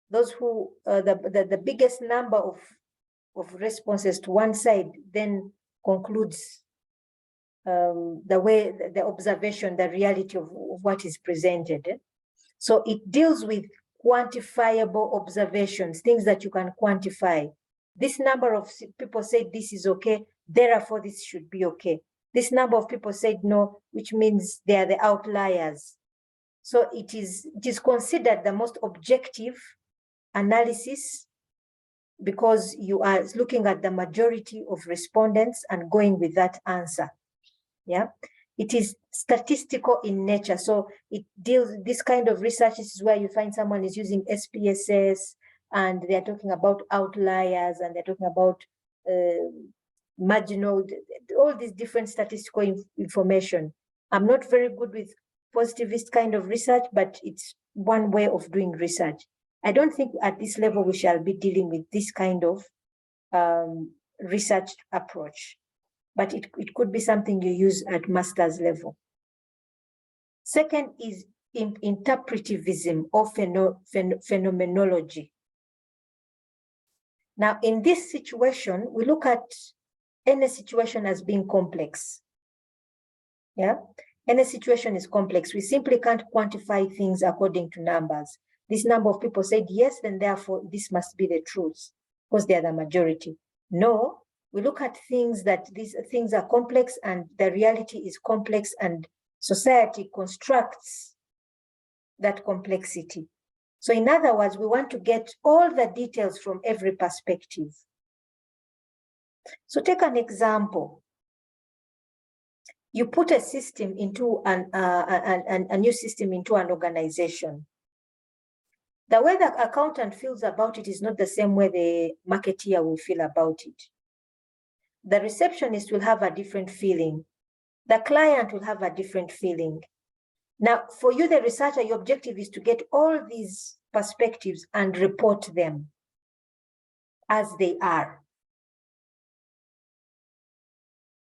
Speaker 1: those who, the biggest number of responses to one side then concludes the observation, the reality of what is presented. So it deals with quantifiable observations, things that you can quantify. This number of people said this is okay, therefore this should be okay. This number of people said no, which means they are the outliers. So it is considered the most objective analysis because you are looking at the majority of respondents and going with that answer. Yeah, it is statistical in nature. So it deals, this kind of research is where you find someone is using SPSS and they're talking about outliers and they're talking about marginal, all these different statistical information. I'm not very good with positivist kind of research, but it's one way of doing research. I don't think at this level we shall be dealing with this kind of research approach, but it could be something you use at master's level. Second is interpretivism or phenomenology. Now, in this situation, we look at any situation as being complex. Yeah, any situation is complex. We simply can't quantify things according to numbers. This number of people said yes, then therefore this must be the truth because they are the majority. No, we look at things that these things are complex and the reality is complex and society constructs that complexity. So in other words, we want to get all the details from every perspective. So take an example. You put a system into a new system into an organization. The way the accountant feels about it is not the same way the marketeer will feel about it. The receptionist will have a different feeling. The client will have a different feeling. Now, for you, the researcher, your objective is to get all these perspectives and report them as they are.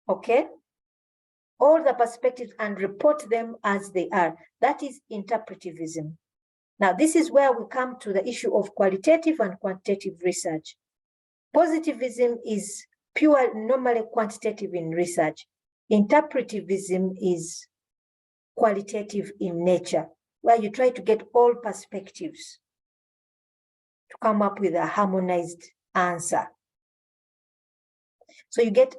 Speaker 1: Okay? All the perspectives and report them as they are. That is interpretivism. Now, this is where we come to the issue of qualitative and quantitative research. Positivism is pure, normally quantitative in research. Interpretivism is qualitative in nature, where you try to get all perspectives to come up with a harmonized answer. So you get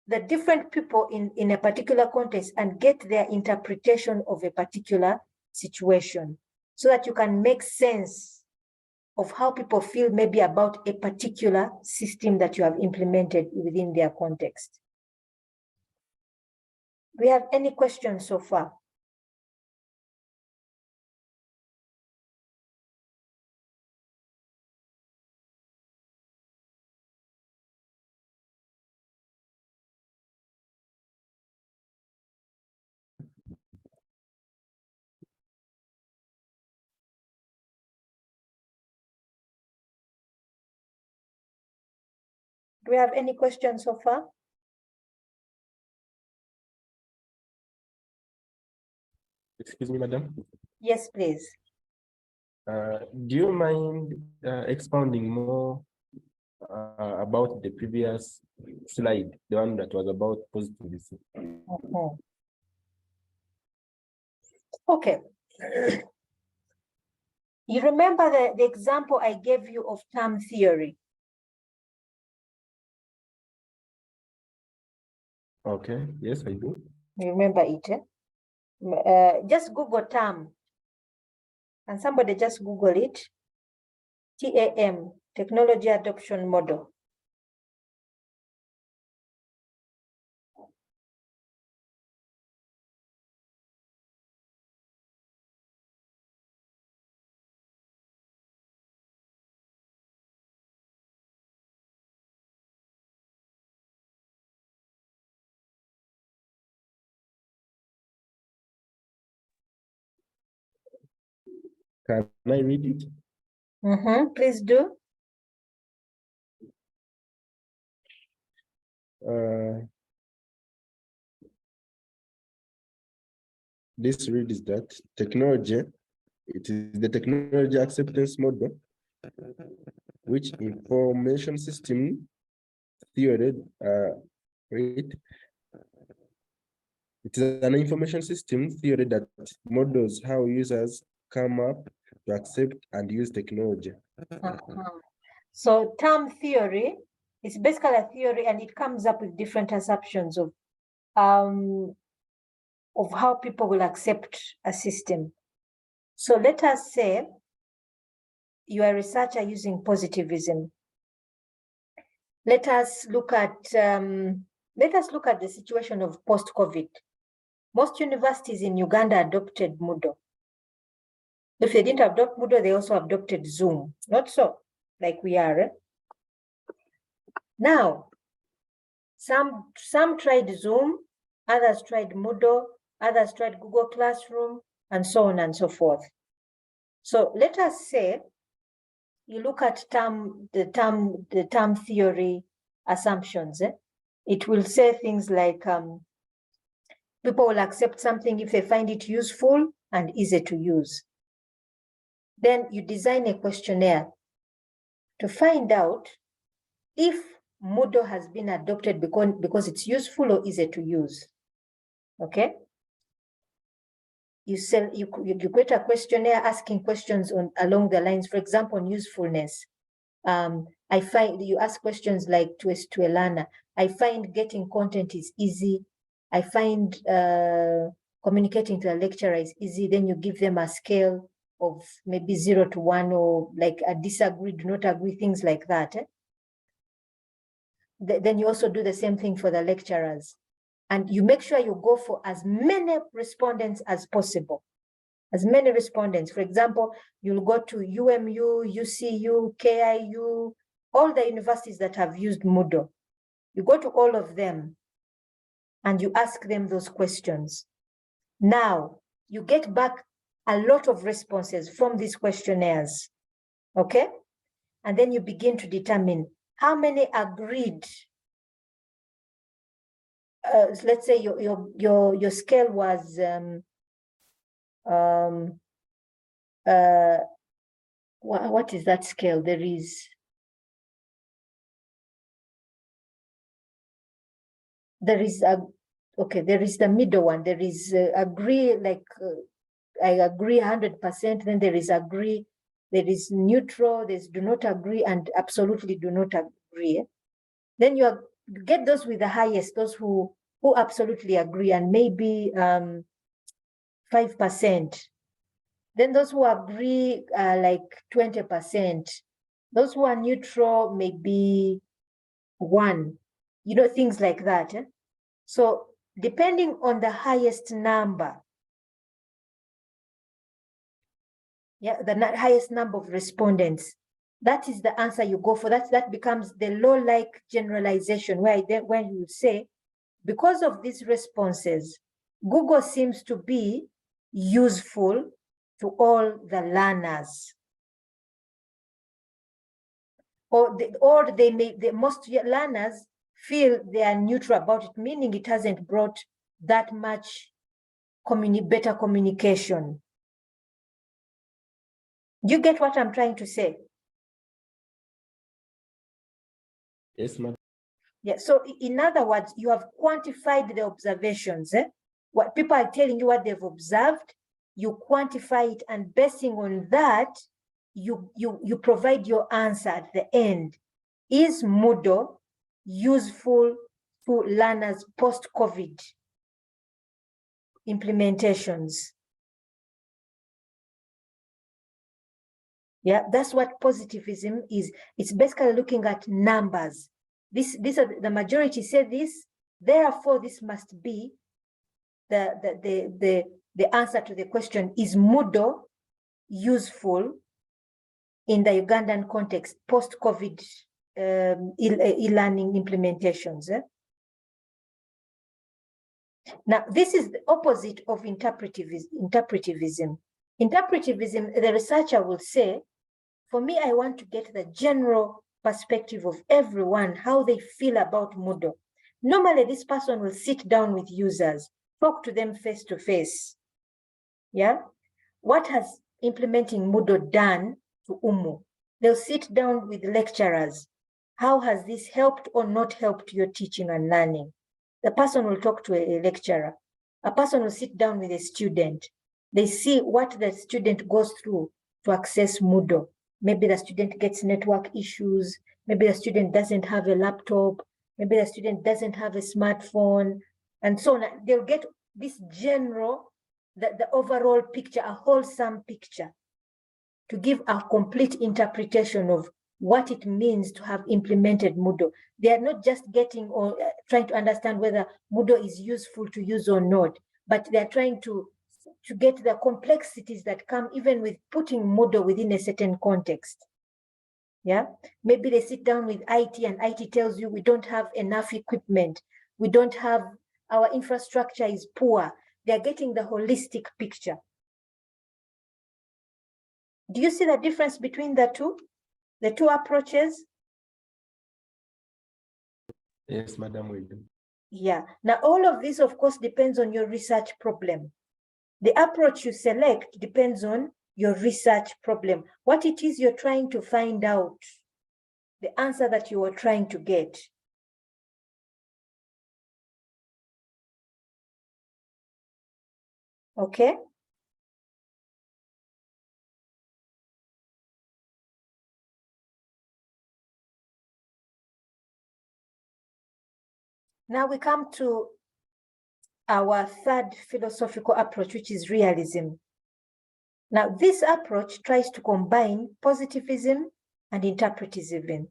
Speaker 1: the different people in a particular context and get their interpretation of a particular situation so that you can make sense of how people feel maybe about a particular system that you have implemented within their context. Do we have any questions so far? Do we have any questions so far?
Speaker 2: Excuse me, madam.
Speaker 1: Yes, please.
Speaker 2: Do you mind expounding more about the previous slide, the one that was about positivism?
Speaker 1: Okay. You remember the example I gave you of term theory?
Speaker 2: Okay, yes, I do.
Speaker 1: You remember it, eh? Just Google term. And somebody just Google it. TAM, Technology Adoption Model.
Speaker 2: Can I read it?
Speaker 1: Please do.
Speaker 2: This reads that technology, it is the technology acceptance model, which information system theory, it is an information system theory that models how users come up to accept and use technology.
Speaker 1: So term theory is basically a theory and it comes up with different assumptions of how people will accept a system. So let us say you are a researcher using positivism. Let us look at the situation of post-COVID. Most universities in Uganda adopted Moodle. If they didn't adopt Moodle, they also adopted Zoom. Not so, like we are. Now, some tried Zoom, others tried Moodle, others tried Google Classroom, and so on and so forth. So let us say you look at the term theory assumptions, it will say things like people will accept something if they find it useful and easy to use. Then you design a questionnaire to find out if Moodle has been adopted because it's useful or easy to use. Okay? You create a questionnaire asking questions along the lines, for example, on usefulness. I find you ask questions like to a learner. I find getting content is easy. I find communicating to a lecturer is easy. Then you give them a scale of maybe 0 to 1, or like a disagree, do not agree, things like that. Then you also do the same thing for the lecturers. And you make sure you go for as many respondents as possible. As many respondents. For example, you'll go to UMU, UCU, KIU, all the universities that have used Moodle. You go to all of them and you ask them those questions. Now, you get back a lot of responses from these questionnaires, okay? And then you begin to determine how many agreed. Let's say your scale was what is that scale? There is the middle one. There is agree, like I agree 100%. Then there is agree. There is neutral. There's do not agree and absolutely do not agree. Then you get those with the highest, those who absolutely agree, and maybe 5%. Then those who agree like 20%. Those who are neutral, maybe 1. You know, things like that. So depending on the highest number, the highest number of respondents, that is the answer you go for. That becomes the law-like generalization, when you say, because of these responses, Google seems to be useful to all the learners. Or most learners feel they are neutral about it, meaning it hasn't brought that much better communication. Do you get what I'm trying to say?
Speaker 2: Yes, ma'am.
Speaker 1: Yeah, so in other words, you have quantified the observations. What people are telling you what they've observed, you quantify it, and basing on that, you provide your answer at the end. Is Moodle useful to learners post-COVID implementations? Yeah, that's what positivism is. It's basically looking at numbers. These are the majority say this, therefore this must be the answer to the question, is Moodle useful in the Ugandan context post-COVID e-learning implementations? Now, this is the opposite of interpretivism. Interpretivism, the researcher will say, for me, I want to get the general perspective of everyone, how they feel about Moodle. Normally, this person will sit down with users, talk to them face to face. Yeah? What has implementing Moodle done to UMU? They'll sit down with lecturers. How has this helped or not helped your teaching and learning? The person will talk to a lecturer. A person will sit down with a student. They see what the student goes through to access Moodle. Maybe the student gets network issues. Maybe the student doesn't have a laptop. Maybe the student doesn't have a smartphone, and so on. They'll get this general, the overall picture, a wholesome picture, to give a complete interpretation of what it means to have implemented Moodle. They are not just getting or trying to understand whether Moodle is useful to use or not, but they're trying to get the complexities that come even with putting Moodle within a certain context. Yeah, maybe they sit down with IT and IT tells you we don't have enough equipment. We don't have, our infrastructure is poor. They're getting the holistic picture. Do you see the difference between the two? the two approaches?
Speaker 2: Yes, Madam, we do.
Speaker 1: Yeah. Now, all of this, of course, depends on your research problem. The approach you select depends on your research problem, what it is you're trying to find out, the answer that you are trying to get. Okay? Now we come to our third philosophical approach, which is realism. Now, this approach tries to combine positivism and interpretivism.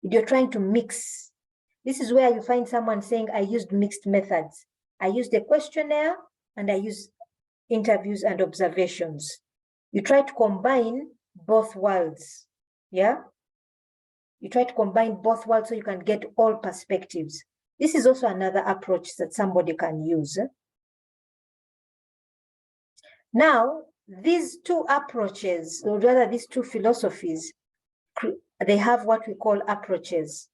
Speaker 1: You're trying to mix. This is where you find someone saying, I used mixed methods. I used a questionnaire and I used interviews and observations. You try to combine both worlds. Yeah? You try to combine both worlds so you can get all perspectives. This is also another approach that somebody can use. Now, these two approaches, or rather these two philosophies, they have what we call approaches.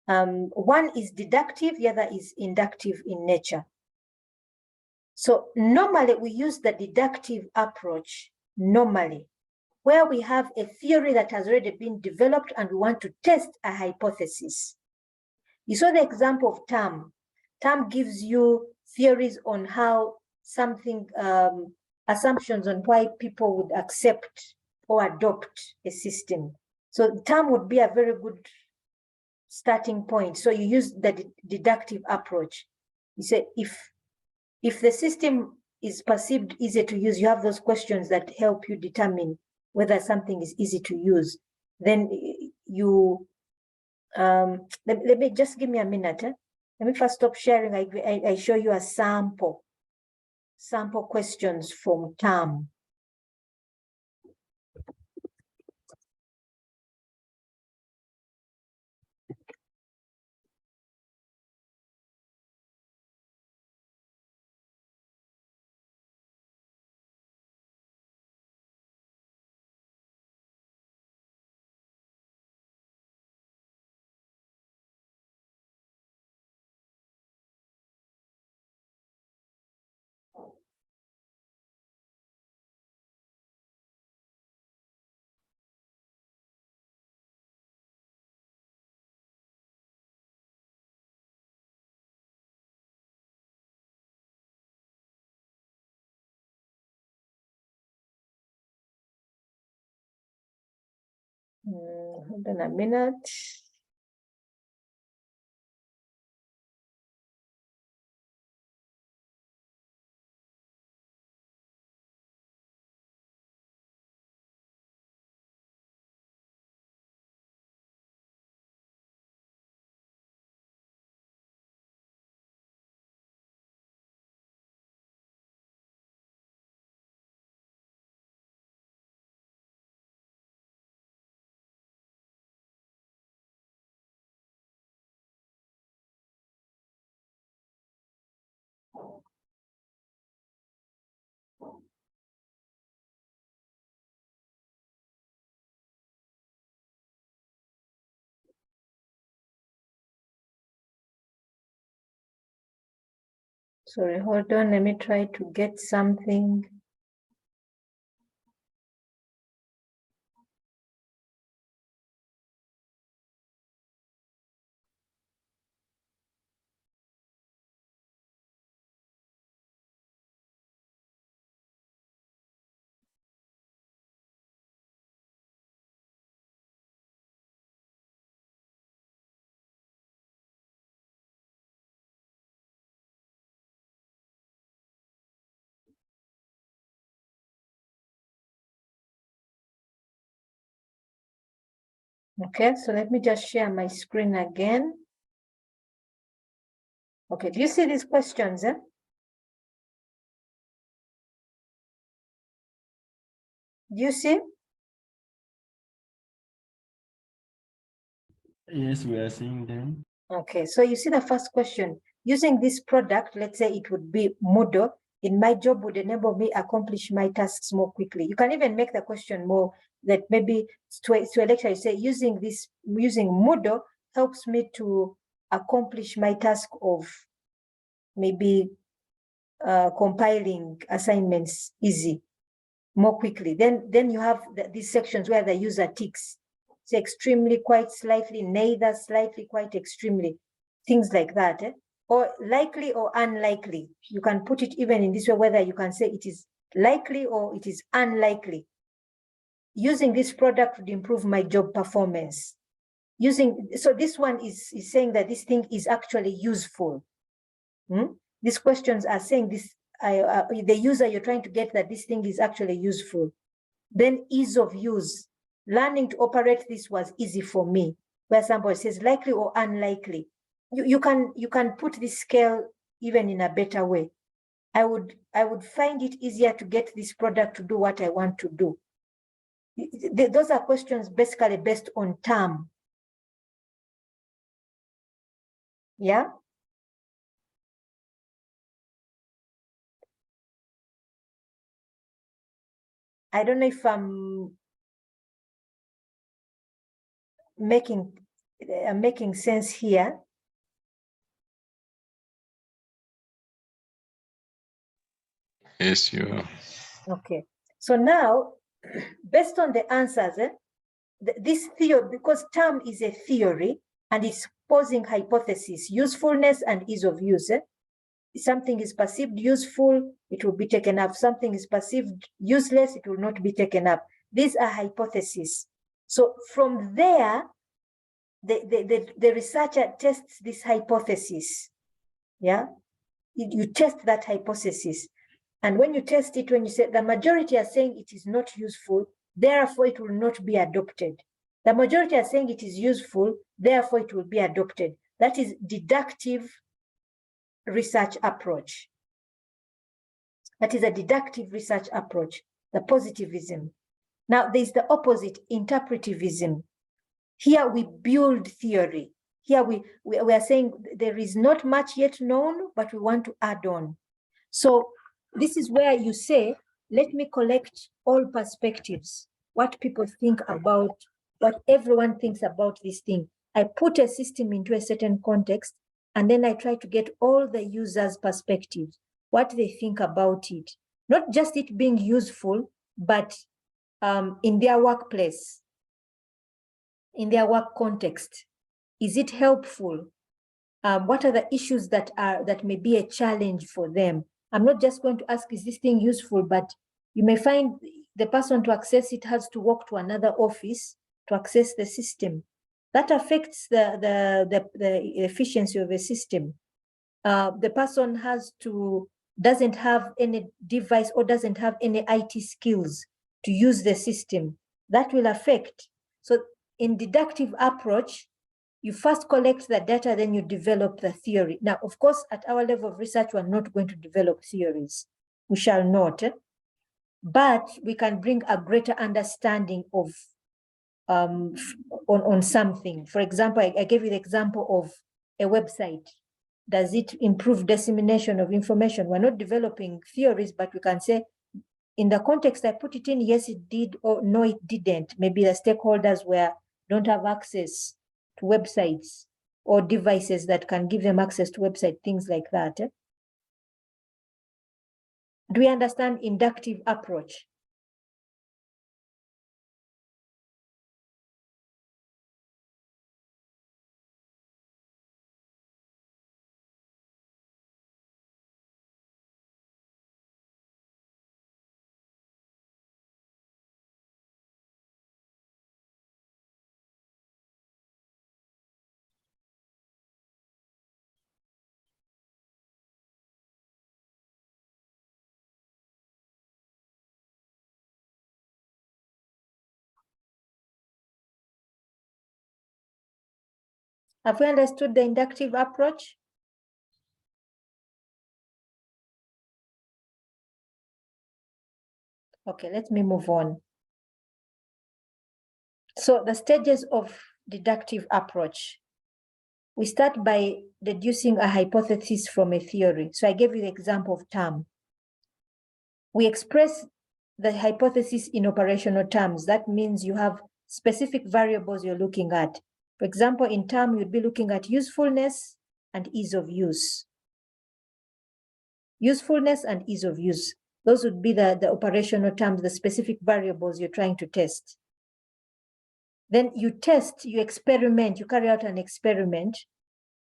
Speaker 1: One is deductive, the other is inductive in nature. So normally we use the deductive approach, normally, where we have a theory that has already been developed and we want to test a hypothesis. You saw the example of TAM. TAM gives you theories on how something, assumptions on why people would accept or adopt a system. So TAM would be a very good starting point. So you use the deductive approach. You say, if the system is perceived easy to use, you have those questions that help you determine whether something is easy to use. Then you, let me just give me a minute. Let me first stop sharing. I show you a sample questions from TAM. Hold on a minute. Sorry, hold on. Let me try to get something. Okay, so let me just share my screen again. Okay, do you see these questions? Do you see?
Speaker 2: Yes, we are seeing them.
Speaker 1: Okay, so you see the first question. Using this product, let's say it would be Moodle, in my job would enable me accomplish my tasks more quickly. You can even make the question more that maybe to a lecturer, you say using Moodle helps me to accomplish my task of maybe compiling assignments more quickly. Then you have these sections where the user ticks. It's extremely, quite, slightly, neither, slightly, quite, extremely, things like that. Or likely or unlikely. You can put it even in this way, whether you can say it is likely or it is unlikely. Using this product would improve my job performance. So this one is saying that this thing is actually useful. These questions are saying this, the user, you're trying to get that this thing is actually useful. Then ease of use. Learning to operate this was easy for me, where somebody says likely or unlikely. You can put this scale even in a better way. I would find it easier to get this product to do what I want to do. Those are questions basically based on term. Yeah. I don't know if I'm making sense here.
Speaker 3: Yes, you are.
Speaker 1: Okay. So now, based on the answers, this theory, because term is a theory and it's posing hypothesis, usefulness and ease of use. Something is perceived useful, it will be taken up. Something is perceived useless, it will not be taken up. These are hypotheses. So from there, the researcher tests this hypothesis. Yeah, you test that hypothesis. And when you test it, when you say the majority are saying it is not useful, therefore it will not be adopted. The majority are saying it is useful, therefore it will be adopted. That is deductive research approach. That is a deductive research approach, the positivism. Now there's the opposite, interpretivism. Here we build theory. Here we are saying there is not much yet known, but we want to add on. So this is where you say, let me collect all perspectives, what people think about, what everyone thinks about this thing. I put a system into a certain context, and then I try to get all the users' perspectives, what they think about it. Not just it being useful, but in their workplace, in their work context. Is it helpful? What are the issues that may be a challenge for them? I'm not just going to ask, is this thing useful? But you may find the person to access it has to walk to another office to access the system. That affects the efficiency of a system. The person doesn't have any device or doesn't have any IT skills to use the system. That will affect. So in deductive approach, you first collect the data, then you develop the theory. Now, of course, at our level of research, we're not going to develop theories. We shall not. But we can bring a greater understanding of on something. For example, I gave you the example of a website. Does it improve dissemination of information? We're not developing theories, but we can say, in the context I put it in, yes, it did, or no, it didn't. Maybe the stakeholders don't have access to websites or devices that can give them access to website, things like that. Do we understand inductive approach? Have we understood the inductive approach? Okay, let me move on. So the stages of deductive approach. We start by deducing a hypothesis from a theory. So I gave you the example of term. We express the hypothesis in operational terms. That means you have specific variables you're looking at. For example, in term, you'd be looking at usefulness and ease of use. Usefulness and ease of use. Those would be the operational terms, the specific variables you're trying to test. Then you test, you experiment, you carry out an experiment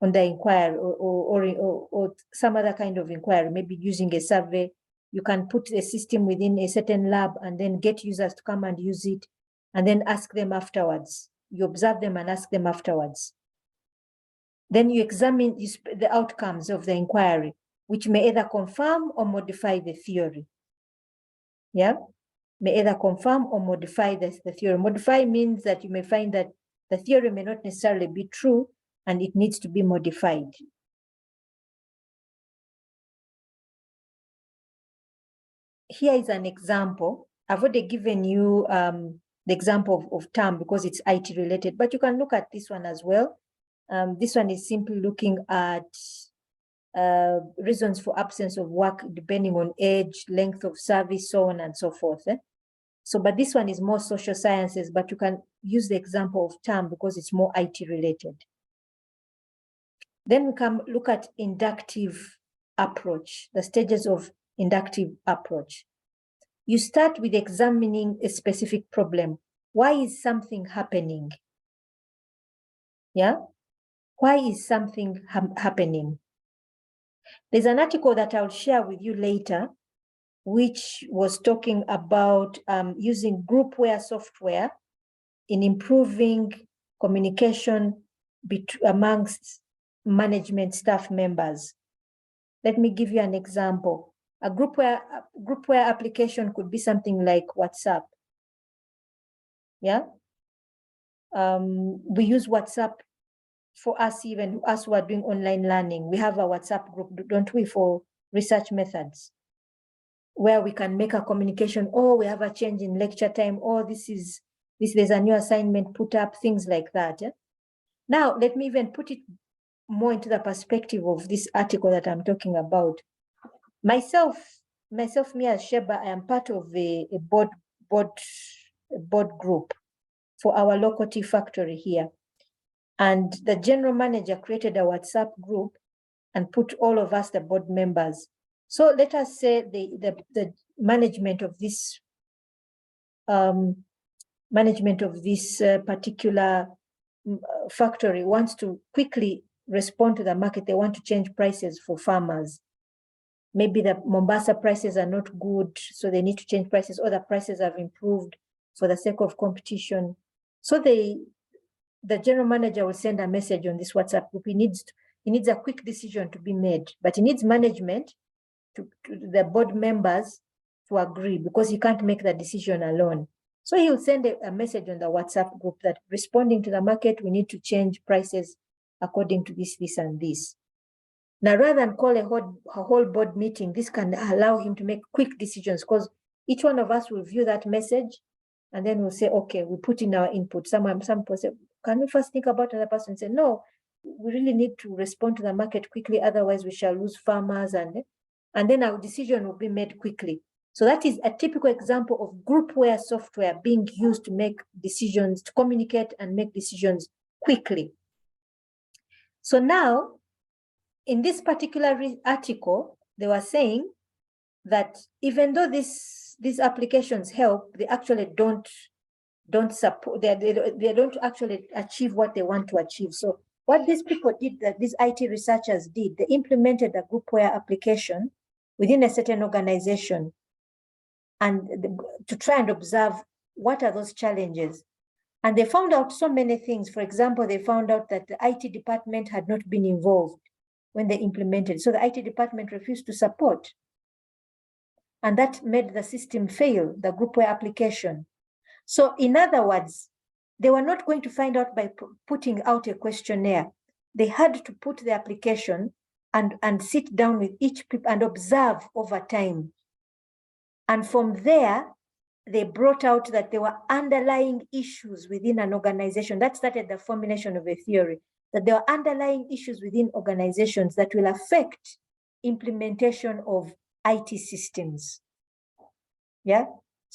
Speaker 1: on the inquiry or some other kind of inquiry, maybe using a survey. You can put a system within a certain lab and then get users to come and use it and then ask them afterwards. You observe them and ask them afterwards. Then you examine the outcomes of the inquiry, which may either confirm or modify the theory. Yeah, may either confirm or modify the theory. Modify means that you may find that the theory may not necessarily be true and it needs to be modified. Here is an example. I've already given you the example of term because it's IT related, but you can look at this one as well. This one is simply looking at reasons for absence of work depending on age, length of service, so on and so forth. So, but this one is more social sciences, but you can use the example of term because it's more IT related. Then we can look at inductive approach, the stages of inductive approach. You start with examining a specific problem. Why is something happening? Yeah? Why is something happening? There's an article that I'll share with you later, which was talking about using groupware software in improving communication amongst management staff members. Let me give you an example. A groupware application could be something like WhatsApp. Yeah. We use WhatsApp for us, even us who are doing online learning. We have a WhatsApp group, don't we, for research methods, where we can make a communication, or we have a change in lecture time, or there's a new assignment put up, things like that. Yeah? Now, let me even put it more into the perspective of this article that I'm talking about. Myself, me as Sheba, I am part of a board group for our local tea factory here. And the general manager created a WhatsApp group and put all of us, the board members. So let us say the management of this particular factory wants to quickly respond to the market. They want to change prices for farmers. Maybe the Mombasa prices are not good, so they need to change prices, or the prices have improved for the sake of competition. So the general manager will send a message on this WhatsApp group. He needs a quick decision to be made, but he needs management to the board members to agree, because he can't make the decision alone. So he will send a message on the WhatsApp group that responding to the market, we need to change prices according to this, and this. Now, rather than call a whole board meeting, this can allow him to make quick decisions, because each one of us will view that message and then we'll say, okay, we put in our input. Some people say, can we first think about another person and say, no, we really need to respond to the market quickly, otherwise we shall lose farmers, and then our decision will be made quickly. So that is a typical example of groupware software being used to make decisions, to communicate and make decisions quickly. So now, in this particular article, they were saying that even though these applications help, they actually don't support, they don't actually achieve what they want to achieve. So what these people did, that these IT researchers did, they implemented a groupware application within a certain organization, and to try and observe what are those challenges. And they found out so many things. For example, they found out that the IT department had not been involved when they implemented. So the IT department refused to support. And that made the system fail, the groupware application. So in other words, they were not going to find out by putting out a questionnaire. They had to put the application and sit down with each people and observe over time. And from there, they brought out that there were underlying issues within an organization. That started the formulation of a theory, that there are underlying issues within organizations that will affect implementation of IT systems. Yeah,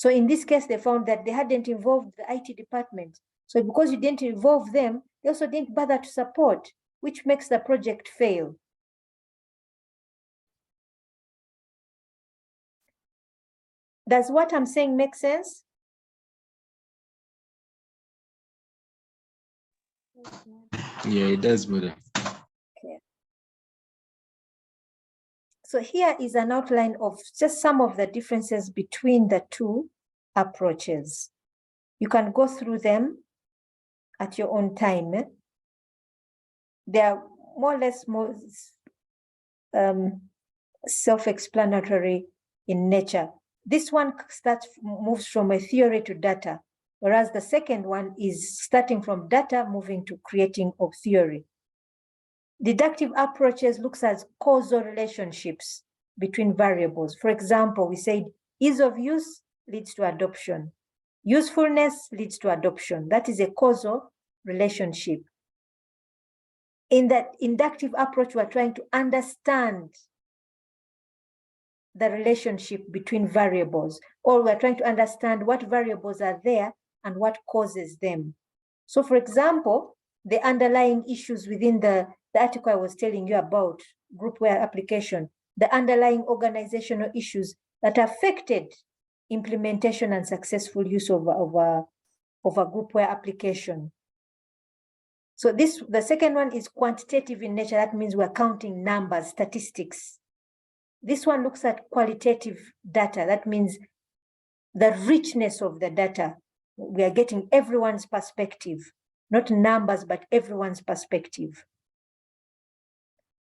Speaker 1: So in this case, they found that they hadn't involved the IT department. So because you didn't involve them, they also didn't bother to support, which makes the project fail. Does what I'm saying make sense?
Speaker 3: Yeah, it does, brother.
Speaker 1: Okay. So here is an outline of just some of the differences between the two approaches. You can go through them at your own time. They are more or less more self-explanatory in nature. This one moves from a theory to data, whereas the second one is starting from data, moving to creating of theory. Deductive approaches looks at causal relationships between variables. For example, we said ease of use leads to adoption. Usefulness leads to adoption. That is a causal relationship. In that inductive approach, we're trying to understand the relationship between variables, or we're trying to understand what variables are there and what causes them. So for example, the underlying issues within the article I was telling you about, groupware application, the underlying organizational issues that affected implementation and successful use of a groupware application. So the second one is quantitative in nature. That means we're counting numbers, statistics. This one looks at qualitative data. That means the richness of the data. We are getting everyone's perspective, not numbers, but everyone's perspective.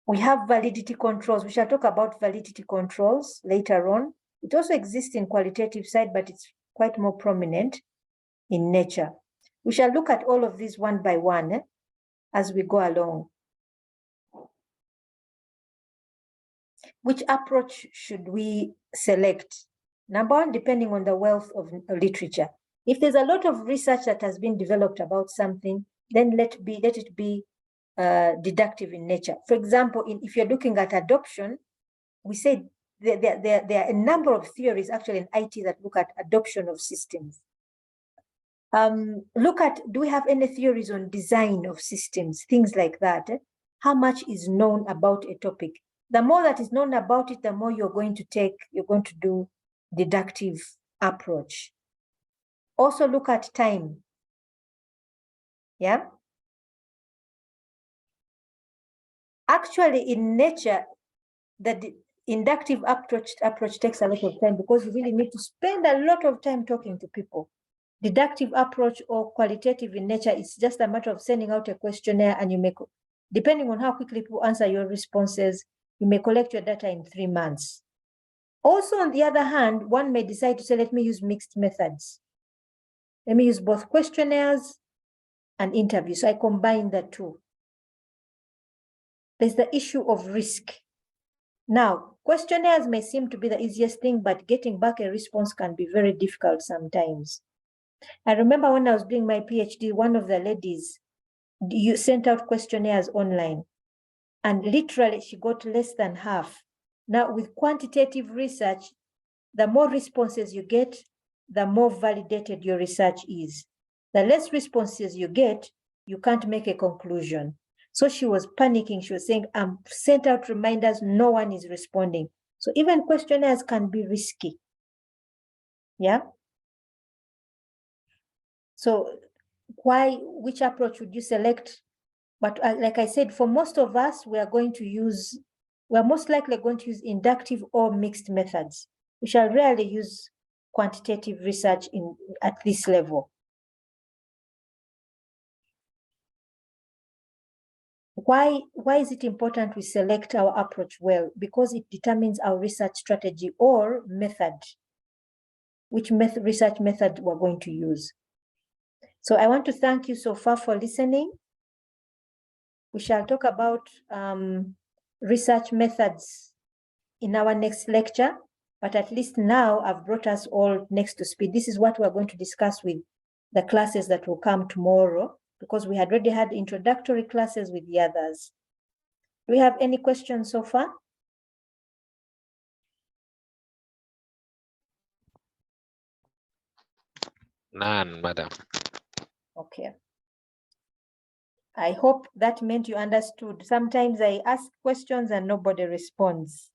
Speaker 1: We have validity controls. We shall talk about validity controls later on. It also exists in qualitative side, but it's quite more prominent in nature. We shall look at all of these one by one as we go along. Which approach should we select? Number one, depending on the wealth of literature. If there's a lot of research that has been developed about something, then let it be deductive in nature. For example, if you're looking at adoption, we said there are a number of theories actually in IT that look at adoption of systems. Look at, do we have any theories on design of systems, things like that? How much is known about a topic? The more that is known about it, the more you're going to do deductive approach. Also look at time. Yeah. Actually, in nature, the inductive approach takes a lot of time because you really need to spend a lot of time talking to people. Deductive approach or qualitative in nature, it's just a matter of sending out a questionnaire, and you may, depending on how quickly people answer your responses, you may collect your data in 3 months. Also, on the other hand, one may decide to say, let me use mixed methods. Let me use both questionnaires and interviews. So I combine the two. There's the issue of risk. Now, questionnaires may seem to be the easiest thing, but getting back a response can be very difficult sometimes. I remember when I was doing my PhD, one of the ladies, you sent out questionnaires online, and literally she got less than half. Now, with quantitative research, the more responses you get, the more validated your research is. The less responses you get, you can't make a conclusion. So she was panicking. She was saying, I'm sent out reminders, no one is responding. So even questionnaires can be risky. Yeah. So which approach would you select? But like I said, for most of us, we're most likely going to use inductive or mixed methods. We shall rarely use quantitative research at this level. Why is it important we select our approach well? Because it determines our research strategy or method, which research method we're going to use. So I want to thank you so far for listening. We shall talk about research methods in our next lecture, but at least now I've brought us all next to speed. This is what we're going to discuss with the classes that will come tomorrow, because we had already had introductory classes with the others. Do we have any questions so far?
Speaker 4: None, madam.
Speaker 1: Okay. I hope that meant you understood. Sometimes I ask questions and nobody responds.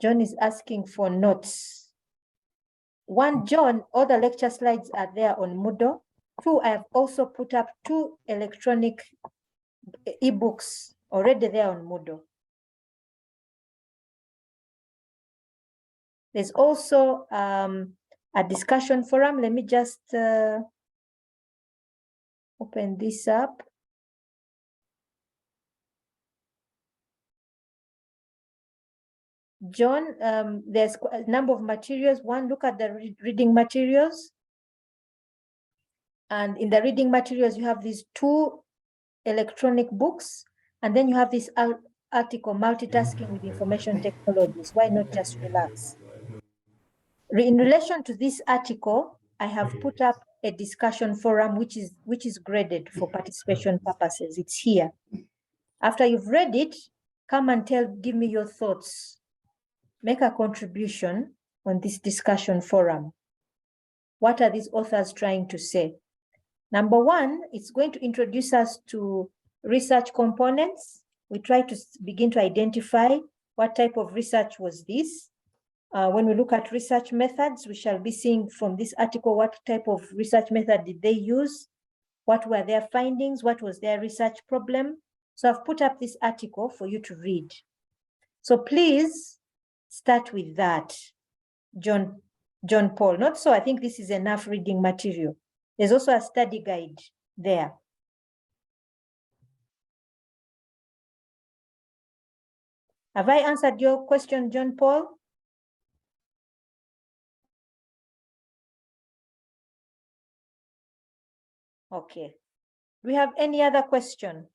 Speaker 1: John is asking for notes. One, John, all the lecture slides are there on Moodle. Two, I have also put up 2 electronic ebooks already there on Moodle. There's also a discussion forum. Let me just open this up. John, there's a number of materials. One, look at the reading materials. And in the reading materials, you have these 2 electronic books, and then you have this article, multitasking with information technologies. Why not just relax? In relation to this article, I have put up a discussion forum, which is graded for participation purposes. It's here. After you've read it, come and give me your thoughts. Make a contribution on this discussion forum. What are these authors trying to say? Number one, it's going to introduce us to research components. We try to begin to identify what type of research was this. When we look at research methods, we shall be seeing from this article what type of research method did they use, what were their findings, what was their research problem. So I've put up this article for you to read. So please start with that, John Paul. Not so, I think this is enough reading material. There's also a study guide there. Have I answered your question, John Paul? Okay. Do we have any other question?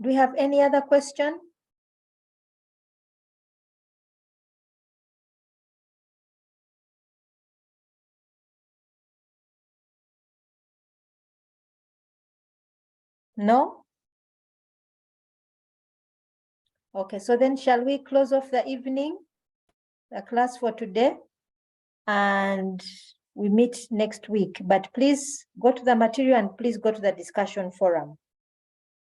Speaker 1: Do we have any other question? No? Okay, so then shall we close off the evening, the class for today? And we meet next week. But please go to the material and please go to the discussion forum.